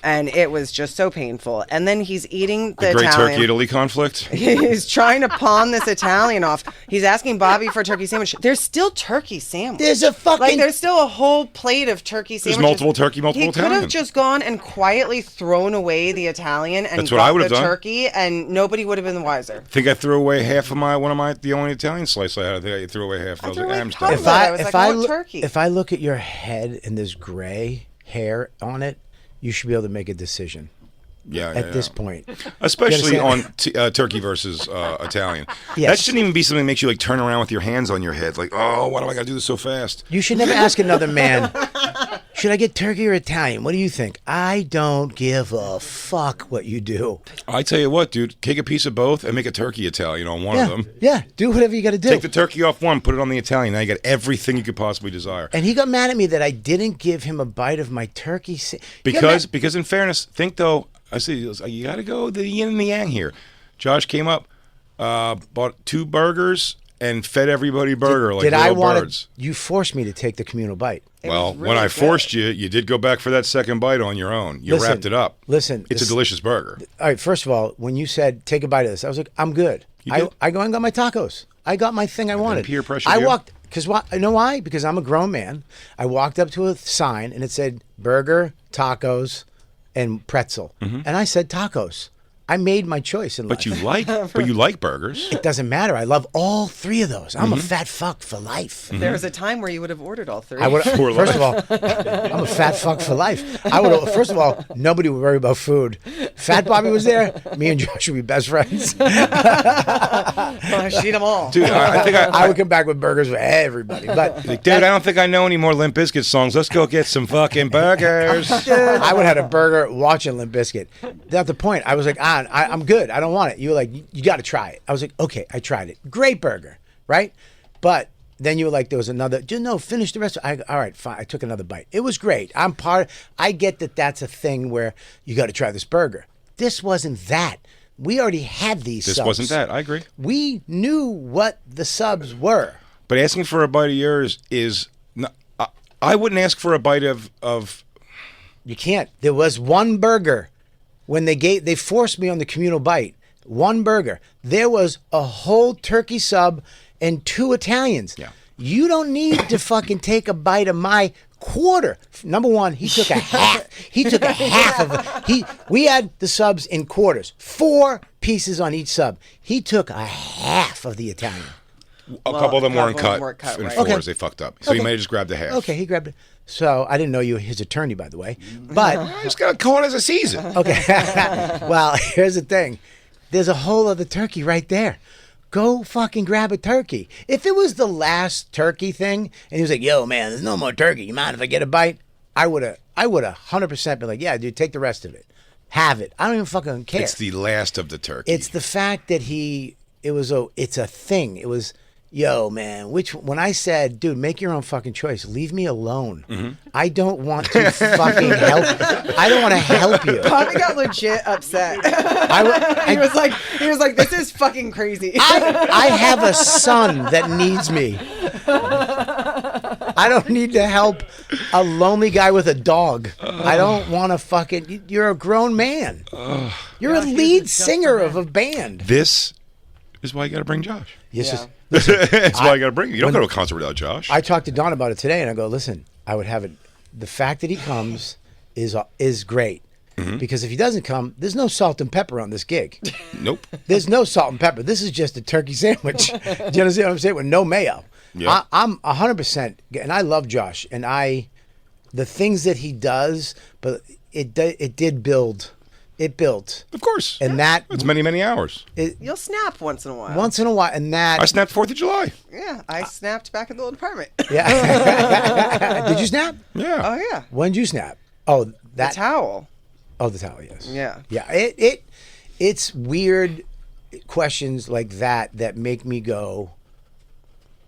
Speaker 6: and it was just so painful. And then he's eating the
Speaker 2: Great
Speaker 6: Italian.
Speaker 2: Turkey-Italy conflict.
Speaker 6: He's trying to pawn this Italian off. He's asking Bobby for a turkey sandwich. There's still turkey sandwich.
Speaker 3: There's a fucking
Speaker 6: there's still a whole plate of turkey sandwiches.
Speaker 2: There's multiple turkey, multiple
Speaker 6: He
Speaker 2: Italian.
Speaker 6: could have just gone and quietly thrown away the Italian and
Speaker 2: That's what I
Speaker 6: got
Speaker 2: would
Speaker 6: the
Speaker 2: have done.
Speaker 6: turkey, and nobody would have been the wiser.
Speaker 2: I think I threw away half of the only Italian slice I had. I think I threw away half. I was like, I'm
Speaker 6: half
Speaker 2: stuck.
Speaker 6: of it. I was like, I want turkey.
Speaker 3: If I look at your head and there's gray hair on it, you should be able to make a decision. At this point,
Speaker 2: especially on turkey versus Italian.
Speaker 3: Yes.
Speaker 2: That shouldn't even be something that makes you like turn around with your hands on your head, like, oh, why do I got to do this so fast?
Speaker 3: You should never ask another man, should I get turkey or Italian? What do you think? I don't give a fuck what you do.
Speaker 2: I tell you what, dude, take a piece of both and make a turkey Italian on one of them.
Speaker 3: Yeah, do whatever you got to do.
Speaker 2: Take the turkey off one, put it on the Italian. Now you got everything you could possibly desire.
Speaker 3: And he got mad at me that I didn't give him a bite of my turkey.
Speaker 2: Because in fairness, think though, I see you got to go the yin and the yang here. Josh came up, bought 2 burgers, and fed everybody burger like little birds.
Speaker 3: You forced me to take the communal bite.
Speaker 2: Well, when I forced you, you did go back for that second bite on your own. You wrapped it up.
Speaker 3: Listen.
Speaker 2: It's a delicious burger.
Speaker 3: All right, first of all, when you said take a bite of this, I was like, I'm good. I go and got my tacos. I got my thing I wanted.
Speaker 2: Peer pressure.
Speaker 3: I walked, you know why? Because I'm a grown man. I walked up to a sign and it said burger, tacos, and pretzel. Mm-hmm. And I said tacos. I made my choice in life.
Speaker 2: But you like burgers.
Speaker 3: It doesn't matter. I love all 3 of those. I'm a fat fuck for life.
Speaker 6: There was a time where you would have ordered all 3.
Speaker 3: I would. First of all, I'm a fat fuck for life. First of all, nobody would worry about food. Fat Bobby was there, me and Josh would be best friends.
Speaker 6: She'd them all.
Speaker 2: Dude, I think
Speaker 3: I would come back with burgers for everybody. But
Speaker 2: Like, dude, I don't think I know any more Limp Bizkit songs. Let's go get some fucking burgers.
Speaker 3: I would have had a burger watching Limp Bizkit. That's the point. I was like, I'm good. I don't want it. You were like, you got to try it. I was like, okay, I tried it. Great burger, right? But then you were like, there was another. No, finish the rest. All right, fine. I took another bite. It was great. I get that that's a thing where you got to try this burger. This wasn't that. We already had these subs.
Speaker 2: This wasn't that. I agree.
Speaker 3: We knew what the subs were.
Speaker 2: But asking for a bite of yours is not, I wouldn't ask for a bite of
Speaker 3: You can't. There was one burger when they forced me on the communal bite. One burger. There was a whole turkey sub and 2 Italians.
Speaker 2: Yeah.
Speaker 3: You don't need to fucking take a bite of my quarter. Number one, he took a half. He took a half of it. We had the subs in quarters, 4 pieces on each sub. He took a half of the Italian.
Speaker 2: a couple of them weren't cut,
Speaker 6: weren't cut,
Speaker 2: in
Speaker 6: right.
Speaker 2: fours.
Speaker 3: Okay.
Speaker 2: They fucked up. So he might have just grabbed a half.
Speaker 3: Okay, he grabbed it. So I didn't know you were his attorney, by the way. But
Speaker 2: I just got to call it as a season.
Speaker 3: okay. Well, here's the thing. There's a whole other turkey right there. Go fucking grab a turkey. If it was the last turkey thing, and he was like, "Yo, man, there's no more turkey. You mind if I get a bite?" I would have 100% been like, "Yeah, dude, take the rest of it. Have it. I don't even fucking care."
Speaker 2: It's the last of the turkey.
Speaker 3: It's the fact that it's a thing. It was, yo, man, when I said, dude, make your own fucking choice. Leave me alone.
Speaker 2: Mm-hmm.
Speaker 3: I don't want to fucking help. I don't want to help you.
Speaker 6: Bobby got legit upset. He was like, this is fucking crazy.
Speaker 3: I have a son that needs me. I don't need to help a lonely guy with a dog. I don't want to fucking. You're a grown man. You're a lead singer of a band.
Speaker 2: This is why you got to bring Josh.
Speaker 3: Yes,
Speaker 6: Yeah.
Speaker 2: That's why you got to bring him. You don't go to a concert without Josh.
Speaker 3: I talked to Don about it today, and I go, listen, I would have it. The fact that he comes is great. Because if he doesn't come, there's no salt and pepper on this gig.
Speaker 2: Nope.
Speaker 3: There's no salt and pepper. This is just a turkey sandwich. Do you understand what I'm saying? With no mayo.
Speaker 2: Yeah.
Speaker 3: I'm 100%, and I love Josh, and the things that he does, but it did build. It built.
Speaker 2: Of course.
Speaker 3: And that
Speaker 2: It's many, many hours.
Speaker 6: You'll snap once in a while.
Speaker 3: once in a while, and that
Speaker 2: I snapped 4th of July.
Speaker 6: Yeah, I snapped back in the old apartment.
Speaker 3: yeah. Did you snap?
Speaker 2: Yeah.
Speaker 6: Oh yeah.
Speaker 3: When did you snap? Oh,
Speaker 6: The
Speaker 3: that
Speaker 6: towel.
Speaker 3: Oh, the towel, yes.
Speaker 6: Yeah.
Speaker 3: Yeah. It's weird questions like that make me go,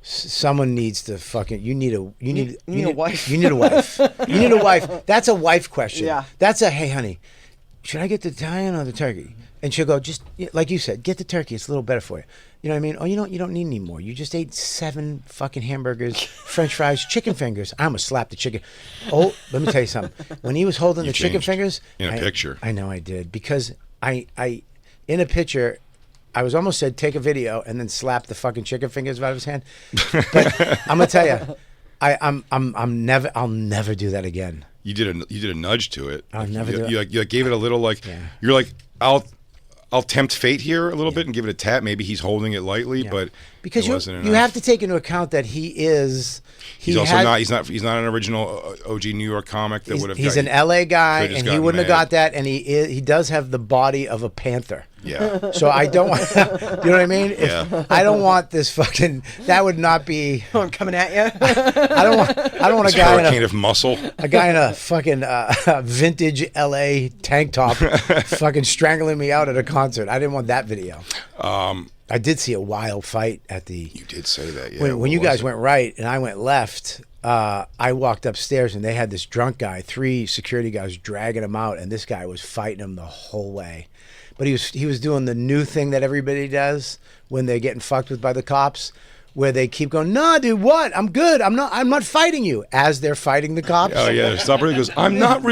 Speaker 3: someone needs to fucking you need a wife.
Speaker 6: You need a wife.
Speaker 3: You need a wife. You need a wife. That's a wife question.
Speaker 6: Yeah.
Speaker 3: That's a, hey honey, should I get the Italian or the turkey? And she'll go, just like you said, get the turkey. It's a little better for you. You know what I mean? Oh, you don't need any more. You just ate 7 fucking hamburgers, French fries, chicken fingers. I'm gonna slap the chicken. Oh, let me tell you something. When he was holding the chicken
Speaker 2: changed
Speaker 3: fingers
Speaker 2: in a picture.
Speaker 3: I know I did, because I in a picture, I was almost said take a video and then slap the fucking chicken fingers out of his hand. But I'm gonna tell you, I'll never do that again.
Speaker 2: You did a nudge to it.
Speaker 3: I'll never do it.
Speaker 2: You gave it a little you're like I'll tempt fate here a little bit and give it a tap. Maybe he's holding it lightly, but
Speaker 3: Because
Speaker 2: it wasn't
Speaker 3: you
Speaker 2: enough.
Speaker 3: have to take into account that he's
Speaker 2: He's not an original OG New York comic that would have.
Speaker 3: He's an LA guy,
Speaker 2: could've just
Speaker 3: and he
Speaker 2: gotten
Speaker 3: wouldn't have
Speaker 2: mad.
Speaker 3: got that. And he does have the body of a panther.
Speaker 2: Yeah.
Speaker 3: So I don't want. You know what I mean?
Speaker 2: Yeah.
Speaker 3: I don't want this fucking. That would not be.
Speaker 6: I'm coming at you.
Speaker 3: I don't want
Speaker 2: This
Speaker 3: a guy in
Speaker 2: hurricane of muscle.
Speaker 3: a guy in a fucking vintage LA tank top, fucking strangling me out at a concert. I didn't want that video. I did see a wild fight at the.
Speaker 2: You did say that. Yeah.
Speaker 3: When you guys went right and I went left, I walked upstairs and they had this drunk guy, 3 security guys dragging him out, and this guy was fighting him the whole way. But he was doing the new thing that everybody does when they're getting fucked with by the cops, where they keep going, "Nah, dude, what? I'm good. I'm not fighting you," as they're fighting the cops.
Speaker 2: Oh yeah. Stop. He goes. I'm not.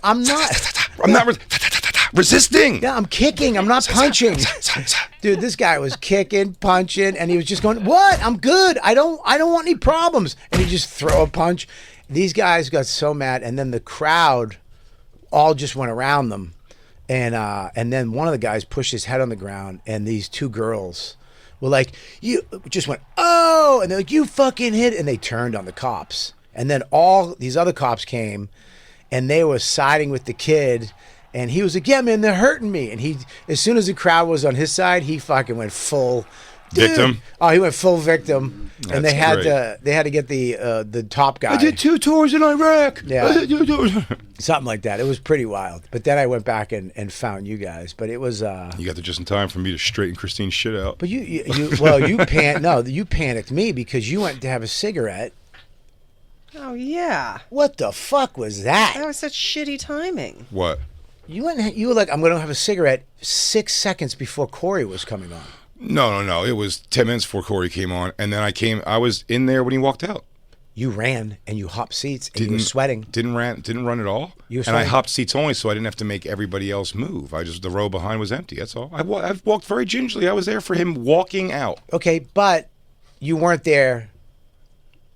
Speaker 2: I'm not resisting.
Speaker 3: Yeah, I'm kicking. I'm not punching. Dude, this guy was kicking, punching, and he was just going, "What? I'm good. I don't want any problems." And he just throw a punch. These guys got so mad, and then the crowd all just went around them, and then one of the guys pushed his head on the ground, and these 2 girls were like, "You," just went, "Oh," and they're like, "You fucking hit," and they turned on the cops, and then all these other cops came, and they were siding with the kid. And he was like, yeah, man, they're hurting me. And he, as soon as the crowd was on his side, he fucking went full
Speaker 2: Victim?
Speaker 3: Oh, he went full victim. And they had
Speaker 2: That's
Speaker 3: to get the top guy.
Speaker 2: I did 2 tours in Iraq.
Speaker 3: Yeah.
Speaker 2: I did 2 tours.
Speaker 3: Something like that. It was pretty wild. But then I went back and found you guys. But it was
Speaker 2: You got there just in time for me to straighten Christine's shit out.
Speaker 3: But you panicked me because you went to have a cigarette.
Speaker 6: Oh yeah.
Speaker 3: What the fuck was that?
Speaker 6: That was such shitty timing.
Speaker 2: What?
Speaker 3: You were like, I'm going to have a cigarette 6 seconds before Corey was coming on.
Speaker 2: No. It was 10 minutes before Corey came on, and then I was in there when he walked out.
Speaker 3: You ran and you hopped seats and you were sweating.
Speaker 2: Didn't run at all.
Speaker 3: You were
Speaker 2: and I
Speaker 3: sweating.
Speaker 2: hopped seats only, so I didn't have to make everybody else move. The row behind was empty. That's all. I've walked very gingerly. I was there for him walking out.
Speaker 3: Okay, but you weren't there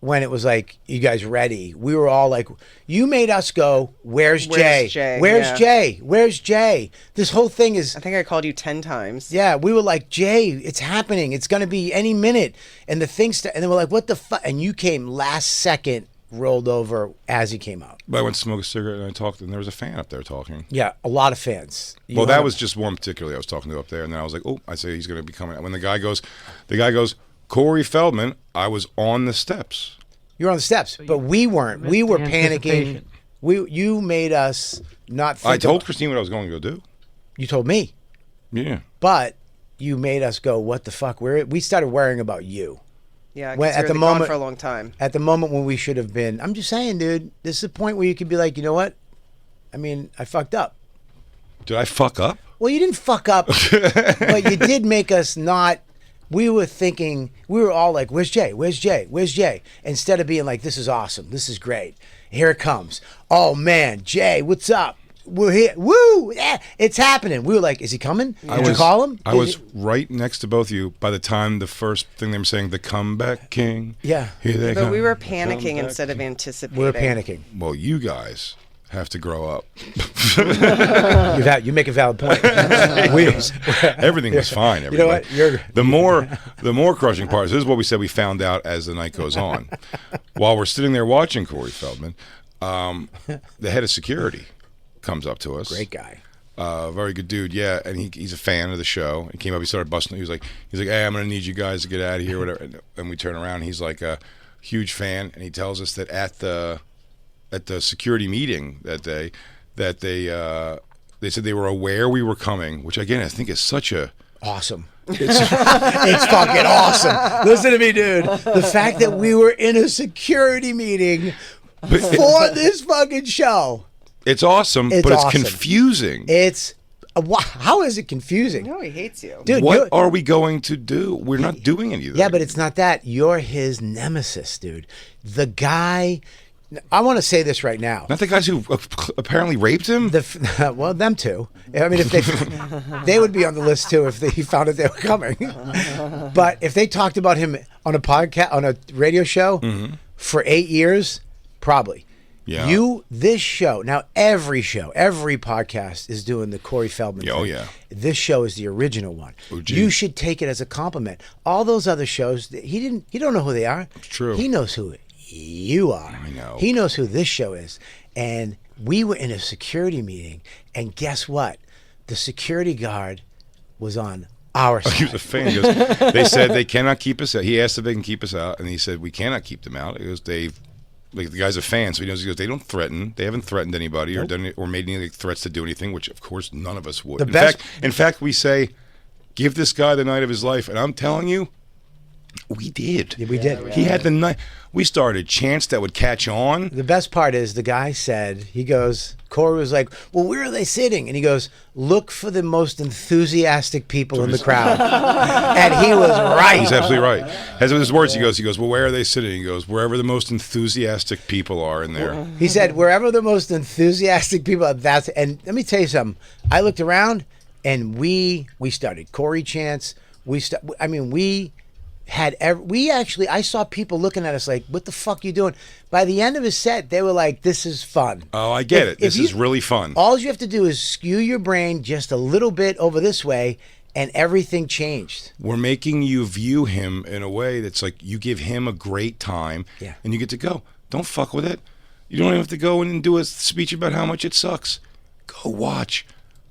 Speaker 3: when it was like, you guys ready. We were all like, you made us go, where's Jay? Where's
Speaker 6: Yeah.
Speaker 3: Jay? Where's Jay? This whole thing is...
Speaker 6: I think I called you 10 times.
Speaker 3: Yeah, we were like, Jay, it's happening. It's going to be any minute. And the thing and then we're like, what the fuck? And you came last second, rolled over as he came out.
Speaker 2: But I went to smoke a cigarette and I talked, and there was a fan up there talking.
Speaker 3: Yeah, a lot of fans.
Speaker 2: Well, that was just one particularly I was talking to up there, and then I was like, oh, I say he's going to be coming. When the guy goes, Corey Feldman, I was on the steps.
Speaker 3: You were on the steps, but we weren't. We were
Speaker 4: the
Speaker 3: panicking.
Speaker 4: anticipation.
Speaker 3: You made us not think
Speaker 2: I told
Speaker 3: about-
Speaker 2: Christine what I was going to go do.
Speaker 3: You told me,
Speaker 2: Yeah.
Speaker 3: but you made us go, what the fuck? We started worrying about you.
Speaker 6: Yeah,
Speaker 3: When-
Speaker 6: because
Speaker 3: at
Speaker 6: we
Speaker 3: the
Speaker 6: were gone
Speaker 3: moment-
Speaker 6: for a long time.
Speaker 3: At the moment when we should have been, I'm just saying, dude, this is the point where you could be like, you know what? I mean, I fucked up.
Speaker 2: Did I fuck up?
Speaker 3: Well, you didn't fuck up, but you did make us not. We were thinking, we were all like, where's Jay? Where's Jay? Where's Jay? Instead of being like, this is awesome. This is great. Here it comes. Oh, man, Jay, what's up? We're here. Woo! Yeah, it's happening. We were like, is he coming? Did you call him?
Speaker 2: I was right next to both of you by the time the first thing they were saying, the comeback king.
Speaker 3: Yeah.
Speaker 2: Here they
Speaker 6: But
Speaker 2: come.
Speaker 6: we were
Speaker 2: The
Speaker 6: panicking
Speaker 2: comeback
Speaker 6: instead of
Speaker 2: king.
Speaker 6: anticipating.
Speaker 3: We were panicking.
Speaker 2: Well, you guys have to grow up.
Speaker 3: You make a valid point.
Speaker 2: Everything was fine.
Speaker 3: You know what?
Speaker 2: The more crushing part is this is what we said we found out as the night goes on. While we're sitting there watching Corey Feldman, the head of security comes up to us.
Speaker 3: Great guy.
Speaker 2: Very good dude, yeah, and he's a fan of the show. He came up, he started busting. He was like, hey, I'm gonna need you guys to get out of here, whatever. And we turn around, he's like a huge fan, and he tells us that at the security meeting that day, that they said they were aware we were coming, which again I think is such a
Speaker 3: Awesome. It's fucking awesome. Listen to me, dude. The fact that we were in a security meeting for this fucking show.
Speaker 2: It's awesome,
Speaker 3: It's
Speaker 2: but it's
Speaker 3: awesome.
Speaker 2: confusing.
Speaker 3: It's how is it confusing?
Speaker 6: No, he hates you.
Speaker 3: Dude,
Speaker 2: What are we going to do? We're not doing anything.
Speaker 3: yeah, but it's not that. You're his nemesis, dude. The guy. I want to say this right now.
Speaker 2: Not the guys who apparently raped him.
Speaker 3: Well, them too. I mean, if they would be on the list too if he found out they were coming. But if they talked about him on a podcast, on a radio show for 8 years, probably.
Speaker 2: Yeah.
Speaker 3: This show, now every podcast is doing the Corey Feldman
Speaker 2: Oh,
Speaker 3: thing.
Speaker 2: yeah.
Speaker 3: This show is the original one.
Speaker 2: Oh, gee.
Speaker 3: You should take it as a compliment. All those other shows, he don't know who they are.
Speaker 2: It's true.
Speaker 3: He knows who you are.
Speaker 2: I know.
Speaker 3: He knows who this show is. And we were in a security meeting, and guess what? The security guard was on our side.
Speaker 2: He was a fan. He goes, they said they cannot keep us out. He asked if they can keep us out, and he said we cannot keep them out. He goes, like the guy's a fan, so he knows. He goes, they don't threaten. They haven't threatened anybody or done or made any threats to do anything, which of course none of us would. In fact, we say, give this guy the night of his life, and I'm telling you, we did.
Speaker 3: Yeah, we did.
Speaker 2: He had the night. We started chants that would catch on.
Speaker 3: The best part is the guy said, Corey was like, well, where are they sitting? And he goes, look for the most enthusiastic people in the crowd. And he was right.
Speaker 2: He's absolutely right. As with his words, he goes, well, where are they sitting? He goes, wherever the most enthusiastic people are in there.
Speaker 3: He said, wherever the most enthusiastic people are, that's. And let me tell you something. I looked around and we started Corey chants. I saw people looking at us like, what the fuck you doing? By the end of his set, they were like, this is fun.
Speaker 2: Oh, I get it. This is really fun.
Speaker 3: All you have to do is skew your brain just a little bit over this way, and everything changed.
Speaker 2: We're making you view him in a way that's like you give him a great time,
Speaker 3: Yeah.
Speaker 2: and you get to go. Don't fuck with it. You don't even have to go in and do a speech about how much it sucks. Go go watch.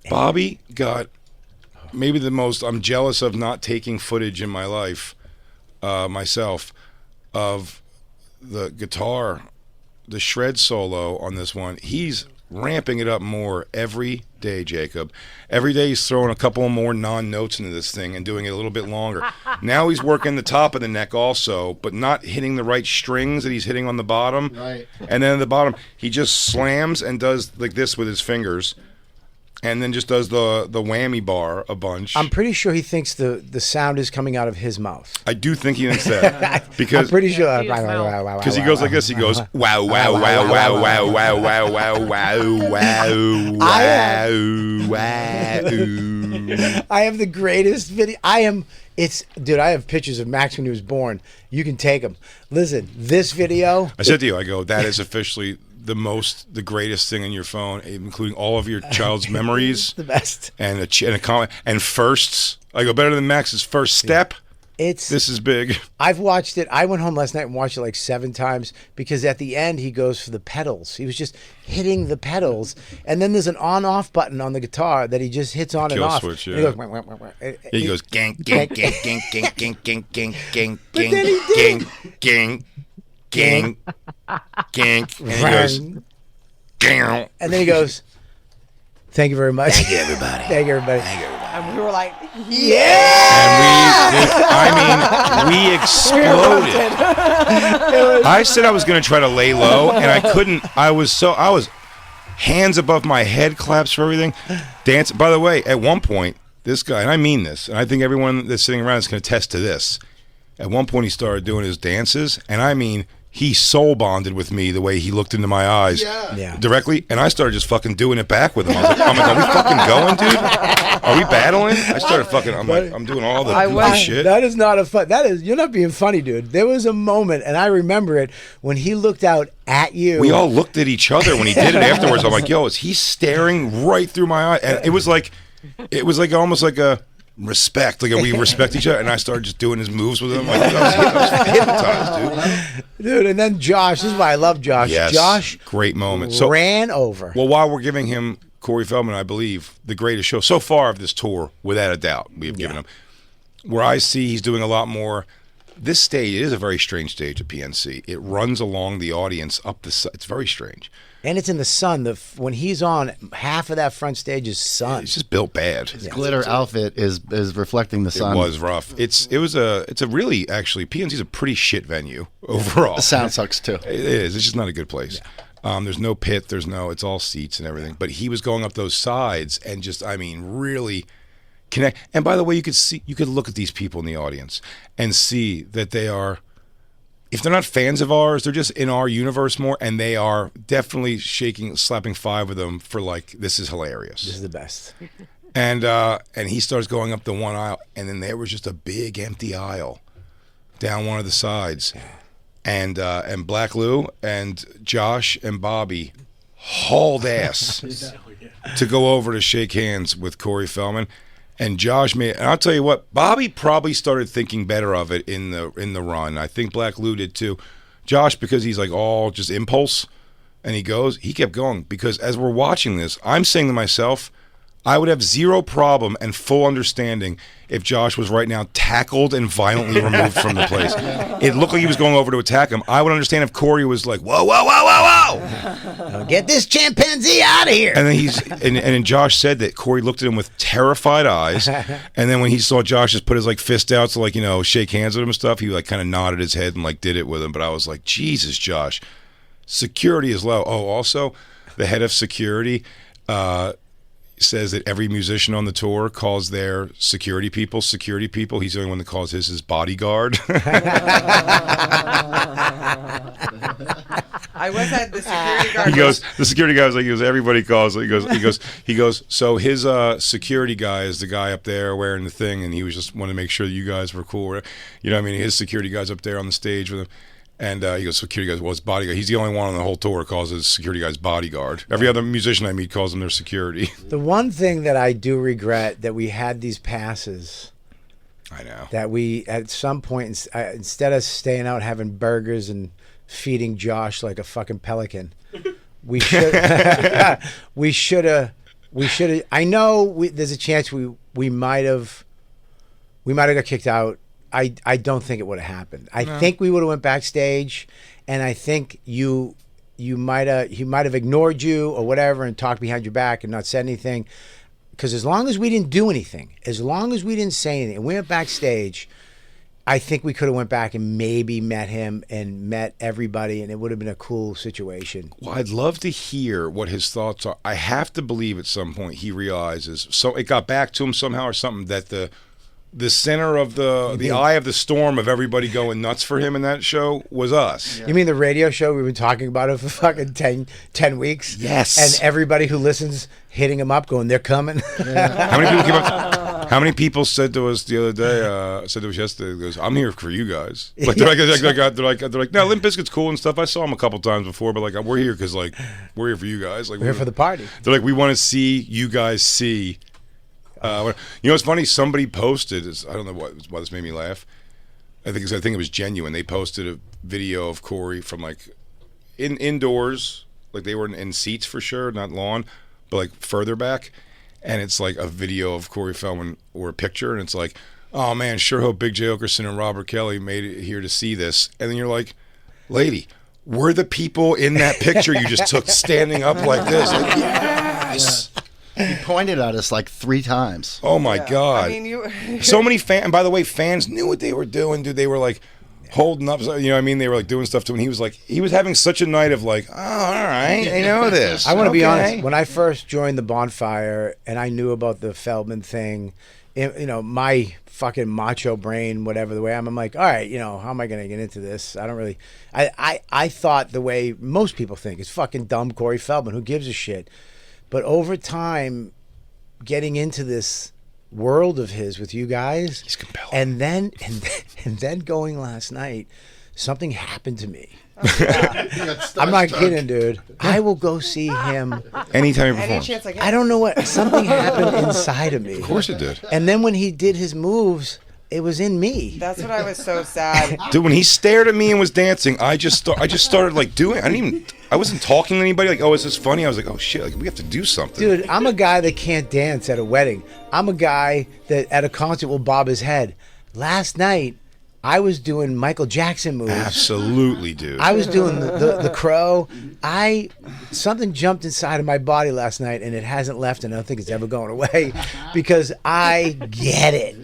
Speaker 2: Bobby got maybe the most. I'm jealous of not taking footage in my life, myself, of the guitar, the shred solo on this one. He's ramping it up more every day, Jacob. Every day he's throwing a couple more non-notes into this thing and doing it a little bit longer. Now he's working the top of the neck also, but not hitting the right strings that he's hitting on the bottom.
Speaker 5: Right.
Speaker 2: And then at the bottom, he just slams and does like this with his fingers, and then just does the whammy bar a bunch.
Speaker 3: I'm pretty sure he thinks the sound is coming out of his mouth.
Speaker 2: I do think he thinks that because
Speaker 3: I'm pretty sure.
Speaker 2: because he goes like this. He goes wow wow wow wow wow wow wow wow wow wow wow wow.
Speaker 3: I have the greatest video. Dude, I have pictures of Max when he was born. You can take them. Listen, this video.
Speaker 2: I said to you, I go, that is officially the greatest thing in your phone, including all of your child's memories.
Speaker 3: The best.
Speaker 2: And a comment and firsts. I go, better than Max's first step. This is big.
Speaker 3: I've watched it. I went home last night and watched it like 7 times because at the end he goes for the pedals. He was just hitting the pedals, and then there's an on-off button on the guitar that he just hits on and
Speaker 2: Kill
Speaker 3: off.
Speaker 2: switch,
Speaker 3: And
Speaker 2: yeah.
Speaker 3: he goes, wah, wah, wah, wah.
Speaker 2: He goes gank gank gank gank gank gank gank gank gank
Speaker 3: But then he did.
Speaker 2: gank gank gank, and he goes gang.
Speaker 3: And then he goes, "Thank you very much. Thank you, everybody. Thank you, everybody."
Speaker 6: And we were like,
Speaker 2: And we exploded. I said I was going to try to lay low, and I couldn't. I was hands above my head, claps for everything, dance. By the way, at one point, this guy, and I mean this, and I think everyone that's sitting around is going to attest to this. At one point, he started doing his dances, and I mean, he soul bonded with me the way he looked into my eyes directly, and I started just fucking doing it back with him. I was like, are we fucking going, dude? Are we battling? I started fucking, I'm doing all the goofy shit.
Speaker 3: That is not a fun. You're not being funny, dude. There was a moment, and I remember it when he looked out at you.
Speaker 2: We all looked at each other when he did it afterwards. I'm like, yo, is he staring right through my eye? And it was like almost like a respect, like we respect each other. And I started just doing his moves with him. Like, I was hypnotized,
Speaker 3: dude. And then Josh, this is why I love Josh.
Speaker 2: Yes,
Speaker 3: Josh,
Speaker 2: great moment.
Speaker 3: Ran over.
Speaker 2: Well, while we're giving him Corey Feldman, I believe, the greatest show so far of this tour, without a doubt, we have given him. Where I see he's doing a lot more. This stage is a very strange stage at PNC. It runs along the audience up the. It's very strange.
Speaker 3: And it's in the sun. When he's on, half of that front stage is sun.
Speaker 2: It's just built bad.
Speaker 5: His glitter outfit is reflecting the sun.
Speaker 2: It was rough. It's a really, actually, PNC's a pretty shit venue overall.
Speaker 5: The sound sucks too.
Speaker 2: It is. It's just not a good place. There's no pit. It's all seats and everything. But he was going up those sides and just, I mean, really connect. And by the way, you could look at these people in the audience and see that they are, if they're not fans of ours, they're just in our universe more, and they are definitely slapping 5 of them for like, this is hilarious.
Speaker 3: This is the best.
Speaker 2: And he starts going up the one aisle, and then there was just a big empty aisle down one of the sides, and Black Lou and Josh and Bobby hauled ass to go over to shake hands with Corey Feldman. And Josh and I'll tell you what, Bobby probably started thinking better of it in the run. I think Black Lou did too. Josh, because he's like all just impulse, and he kept going, because as we're watching this, I'm saying to myself, I would have zero problem and full understanding if Josh was right now tackled and violently removed from the place. It looked like he was going over to attack him. I would understand if Corey was like, whoa, whoa, whoa, whoa, whoa.
Speaker 3: Get this chimpanzee out of here.
Speaker 2: And then and Josh said that Corey looked at him with terrified eyes. And then when he saw Josh just put his like fist out to like, shake hands with him and stuff, he like kind of nodded his head and like did it with him. But I was like, Jesus, Josh, security is low. Oh, also, the head of security says that every musician on the tour calls their security people. He's the only one that calls his bodyguard.
Speaker 6: I was at the security guard.
Speaker 2: The security guy was like, everybody calls. He goes, so his security guy is the guy up there wearing the thing, and he was just wanting to make sure that you guys were cool. You know what I mean? His security guy's up there on the stage with him. And he goes, security guys, well, his bodyguard. He's the only one on the whole tour who calls his security guy's bodyguard. Every other musician I meet calls them their security.
Speaker 3: The one thing that I do regret that we had these passes.
Speaker 2: I know.
Speaker 3: That we, at some point, instead of staying out having burgers and feeding Josh like a fucking pelican, we should have We should have. I know there's a chance we might have got kicked out. I don't think it would have happened. I think we would have went backstage, and I think he might have ignored you or whatever and talked behind your back and not said anything. Because as long as we didn't do anything, as long as we didn't say anything, and we went backstage, I think we could have went back and maybe met him and met everybody, and it would have been a cool situation.
Speaker 2: Well, I'd love to hear what his thoughts are. I have to believe at some point he realizes, so it got back to him somehow or something, that the center of the eye of the storm of everybody going nuts for him in that show was us.
Speaker 3: You mean the radio show we've been talking about it for fucking 10 weeks?
Speaker 2: Yes.
Speaker 3: And everybody who listens hitting him up going, they're coming.
Speaker 2: How many people said to us the other day, said to us yesterday, goes, I'm here for you guys. Like, they're like, no, Limp Bizkit's cool and stuff. I saw him a couple times before, but like, we're here because like, we're here for you guys. Like,
Speaker 3: We're here for the party.
Speaker 2: They're like, we want to see you guys see. You know, it's funny. Somebody posted. I don't know why this made me laugh. I think it was genuine. They posted a video of Corey from like indoors, like they were in seats for sure, not lawn, but like further back. And it's like a video of Corey Feldman or a picture, and it's like, oh man, sure hope Big J. Okerson and Robert Kelly made it here to see this. And then you're like, lady, we're the people in that picture you just took standing up like this. Like, yes.
Speaker 5: He pointed at us like 3 times.
Speaker 2: Oh my God.
Speaker 6: I mean,
Speaker 2: So many fans, and by the way, fans knew what they were doing, dude. They were like holding up, you know what I mean? They were like doing stuff to him. He was having such a night of like, oh, all right, I know this.
Speaker 3: I want to be honest. When I first joined the Bonfire and I knew about the Feldman thing, you know, my fucking macho brain, whatever the way I'm like, all right, you know, how am I going to get into this? I don't really, I thought the way most people think is fucking dumb Corey Feldman. Who gives a shit? But over time, getting into this world of his with you guys,
Speaker 2: he's compelling.
Speaker 3: And then going last night, something happened to me. I'm not kidding, dude. I will go see him
Speaker 2: anytime he
Speaker 6: any
Speaker 2: performs.
Speaker 6: chance I get.
Speaker 3: I don't know what, something happened inside of me.
Speaker 2: Of course it did.
Speaker 3: And then when he did his moves, it was in me.
Speaker 6: That's what I was so sad.
Speaker 2: Dude, when he stared at me and was dancing, I just started like doing. I wasn't talking to anybody. Like, oh, is this funny? I was like, oh shit, like we have to do something.
Speaker 3: Dude, I'm a guy that can't dance at a wedding. I'm a guy that at a concert will bob his head. Last night, I was doing Michael Jackson moves.
Speaker 2: Absolutely, dude.
Speaker 3: I was doing the crow. Something jumped inside of my body last night, and it hasn't left, and I don't think it's ever going away because I get it.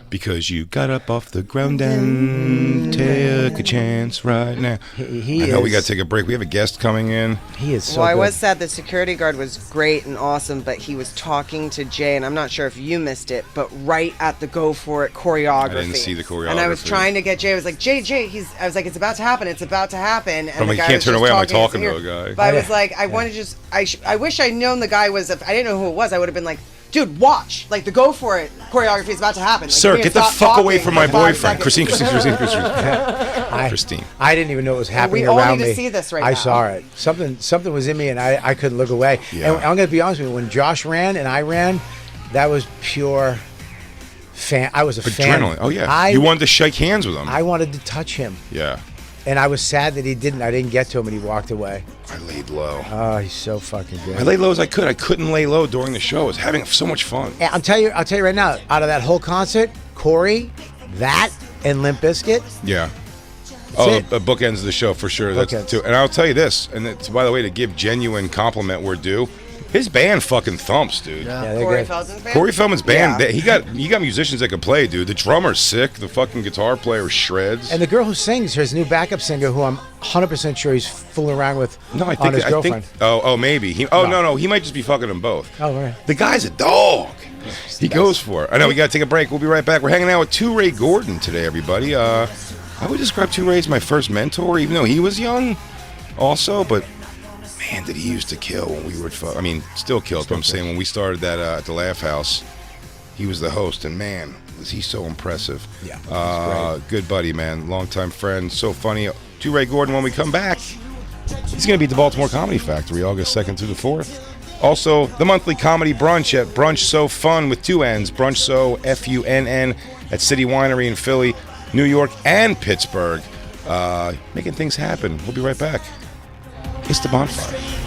Speaker 2: Because you got up off the ground and took a chance right now. I know we got to take a break. We have a guest coming in.
Speaker 3: He is so
Speaker 6: Well, I
Speaker 3: good.
Speaker 6: was sad. The security guard was great and awesome, but he was talking to Jay, and I'm not sure if you missed it, but right at the Go For It choreography.
Speaker 2: I didn't see the choreography.
Speaker 6: And I was trying to get Jay. I was like, Jay, I was like, it's about to happen. It's about to happen. And
Speaker 2: I'm like,
Speaker 6: the guy
Speaker 2: you can't
Speaker 6: was
Speaker 2: turn
Speaker 6: just
Speaker 2: away. I'm like
Speaker 6: talking
Speaker 2: talking
Speaker 6: in
Speaker 2: to
Speaker 6: his
Speaker 2: a
Speaker 6: ear.
Speaker 2: guy.
Speaker 6: But I was like, I want to just, I wish I'd known the guy was, I didn't know who it was. I would have been like, dude, watch. Like, the Go For It choreography is about to happen. Like,
Speaker 2: Sir,
Speaker 6: you need
Speaker 2: get
Speaker 6: to
Speaker 2: the
Speaker 6: stop
Speaker 2: fuck away
Speaker 6: talking
Speaker 2: from my
Speaker 6: for 5
Speaker 2: boyfriend.
Speaker 6: seconds.
Speaker 2: Christine.
Speaker 3: I didn't even know what was happening
Speaker 6: We all
Speaker 3: around
Speaker 6: need to
Speaker 3: me.
Speaker 6: see this right
Speaker 3: I
Speaker 6: now.
Speaker 3: saw it. Something was in me, and I couldn't look away.
Speaker 2: Yeah.
Speaker 3: And I'm going to be honest with you. When Josh ran and I ran, that was pure fan. I was a fan.
Speaker 2: Adrenaline. Oh, yeah. You wanted to shake hands with him.
Speaker 3: I wanted to touch him,
Speaker 2: Yeah.
Speaker 3: and I was sad that he didn't. I didn't get to him, and he walked away.
Speaker 2: I laid low.
Speaker 3: Oh, he's so fucking good.
Speaker 2: I laid low as I could. I couldn't lay low during the show. I was having so much fun.
Speaker 3: And I'll tell you right now. Out of that whole concert, Corey, that, and Limp Bizkit.
Speaker 2: Yeah. Oh,
Speaker 3: it.
Speaker 2: the bookends of the show for sure. That's
Speaker 3: Bookends.
Speaker 2: too. And I'll tell you this, and it's, by the way, to give genuine compliment where due, his band fucking thumps, dude.
Speaker 3: Yeah, they're
Speaker 6: Corey
Speaker 3: good.
Speaker 6: Feldman's band?
Speaker 2: Corey Feldman's band,
Speaker 6: Yeah.
Speaker 2: he got musicians that can play, dude. The drummer's sick. The fucking guitar player shreds.
Speaker 3: And the girl who sings, his new backup singer, who I'm 100% sure he's fooling around with on his girlfriend.
Speaker 2: Maybe. No, he might just be fucking them both.
Speaker 3: Oh, all right.
Speaker 2: The guy's a dog. He goes for it. I know we got to take a break. We'll be right back. We're hanging out with 2 Ray Gordon today, everybody. I would describe 2 Ray as my first mentor, even though he was young also, but man, did he used to kill when we were, still kills, but I'm saying when we started that at the Laugh House, he was the host, and man, was he so impressive.
Speaker 3: Yeah, he's
Speaker 2: Good buddy, man. Longtime friend. So funny. 2 Ray Gordon, when we come back, he's going to be at the Baltimore Comedy Factory August 2nd through the 4th. Also, the monthly comedy brunch at Brunch So Fun with 2 N's, Brunch So Funn at City Winery in Philly, New York, and Pittsburgh. Making things happen. We'll be right back. It's the Bonfire.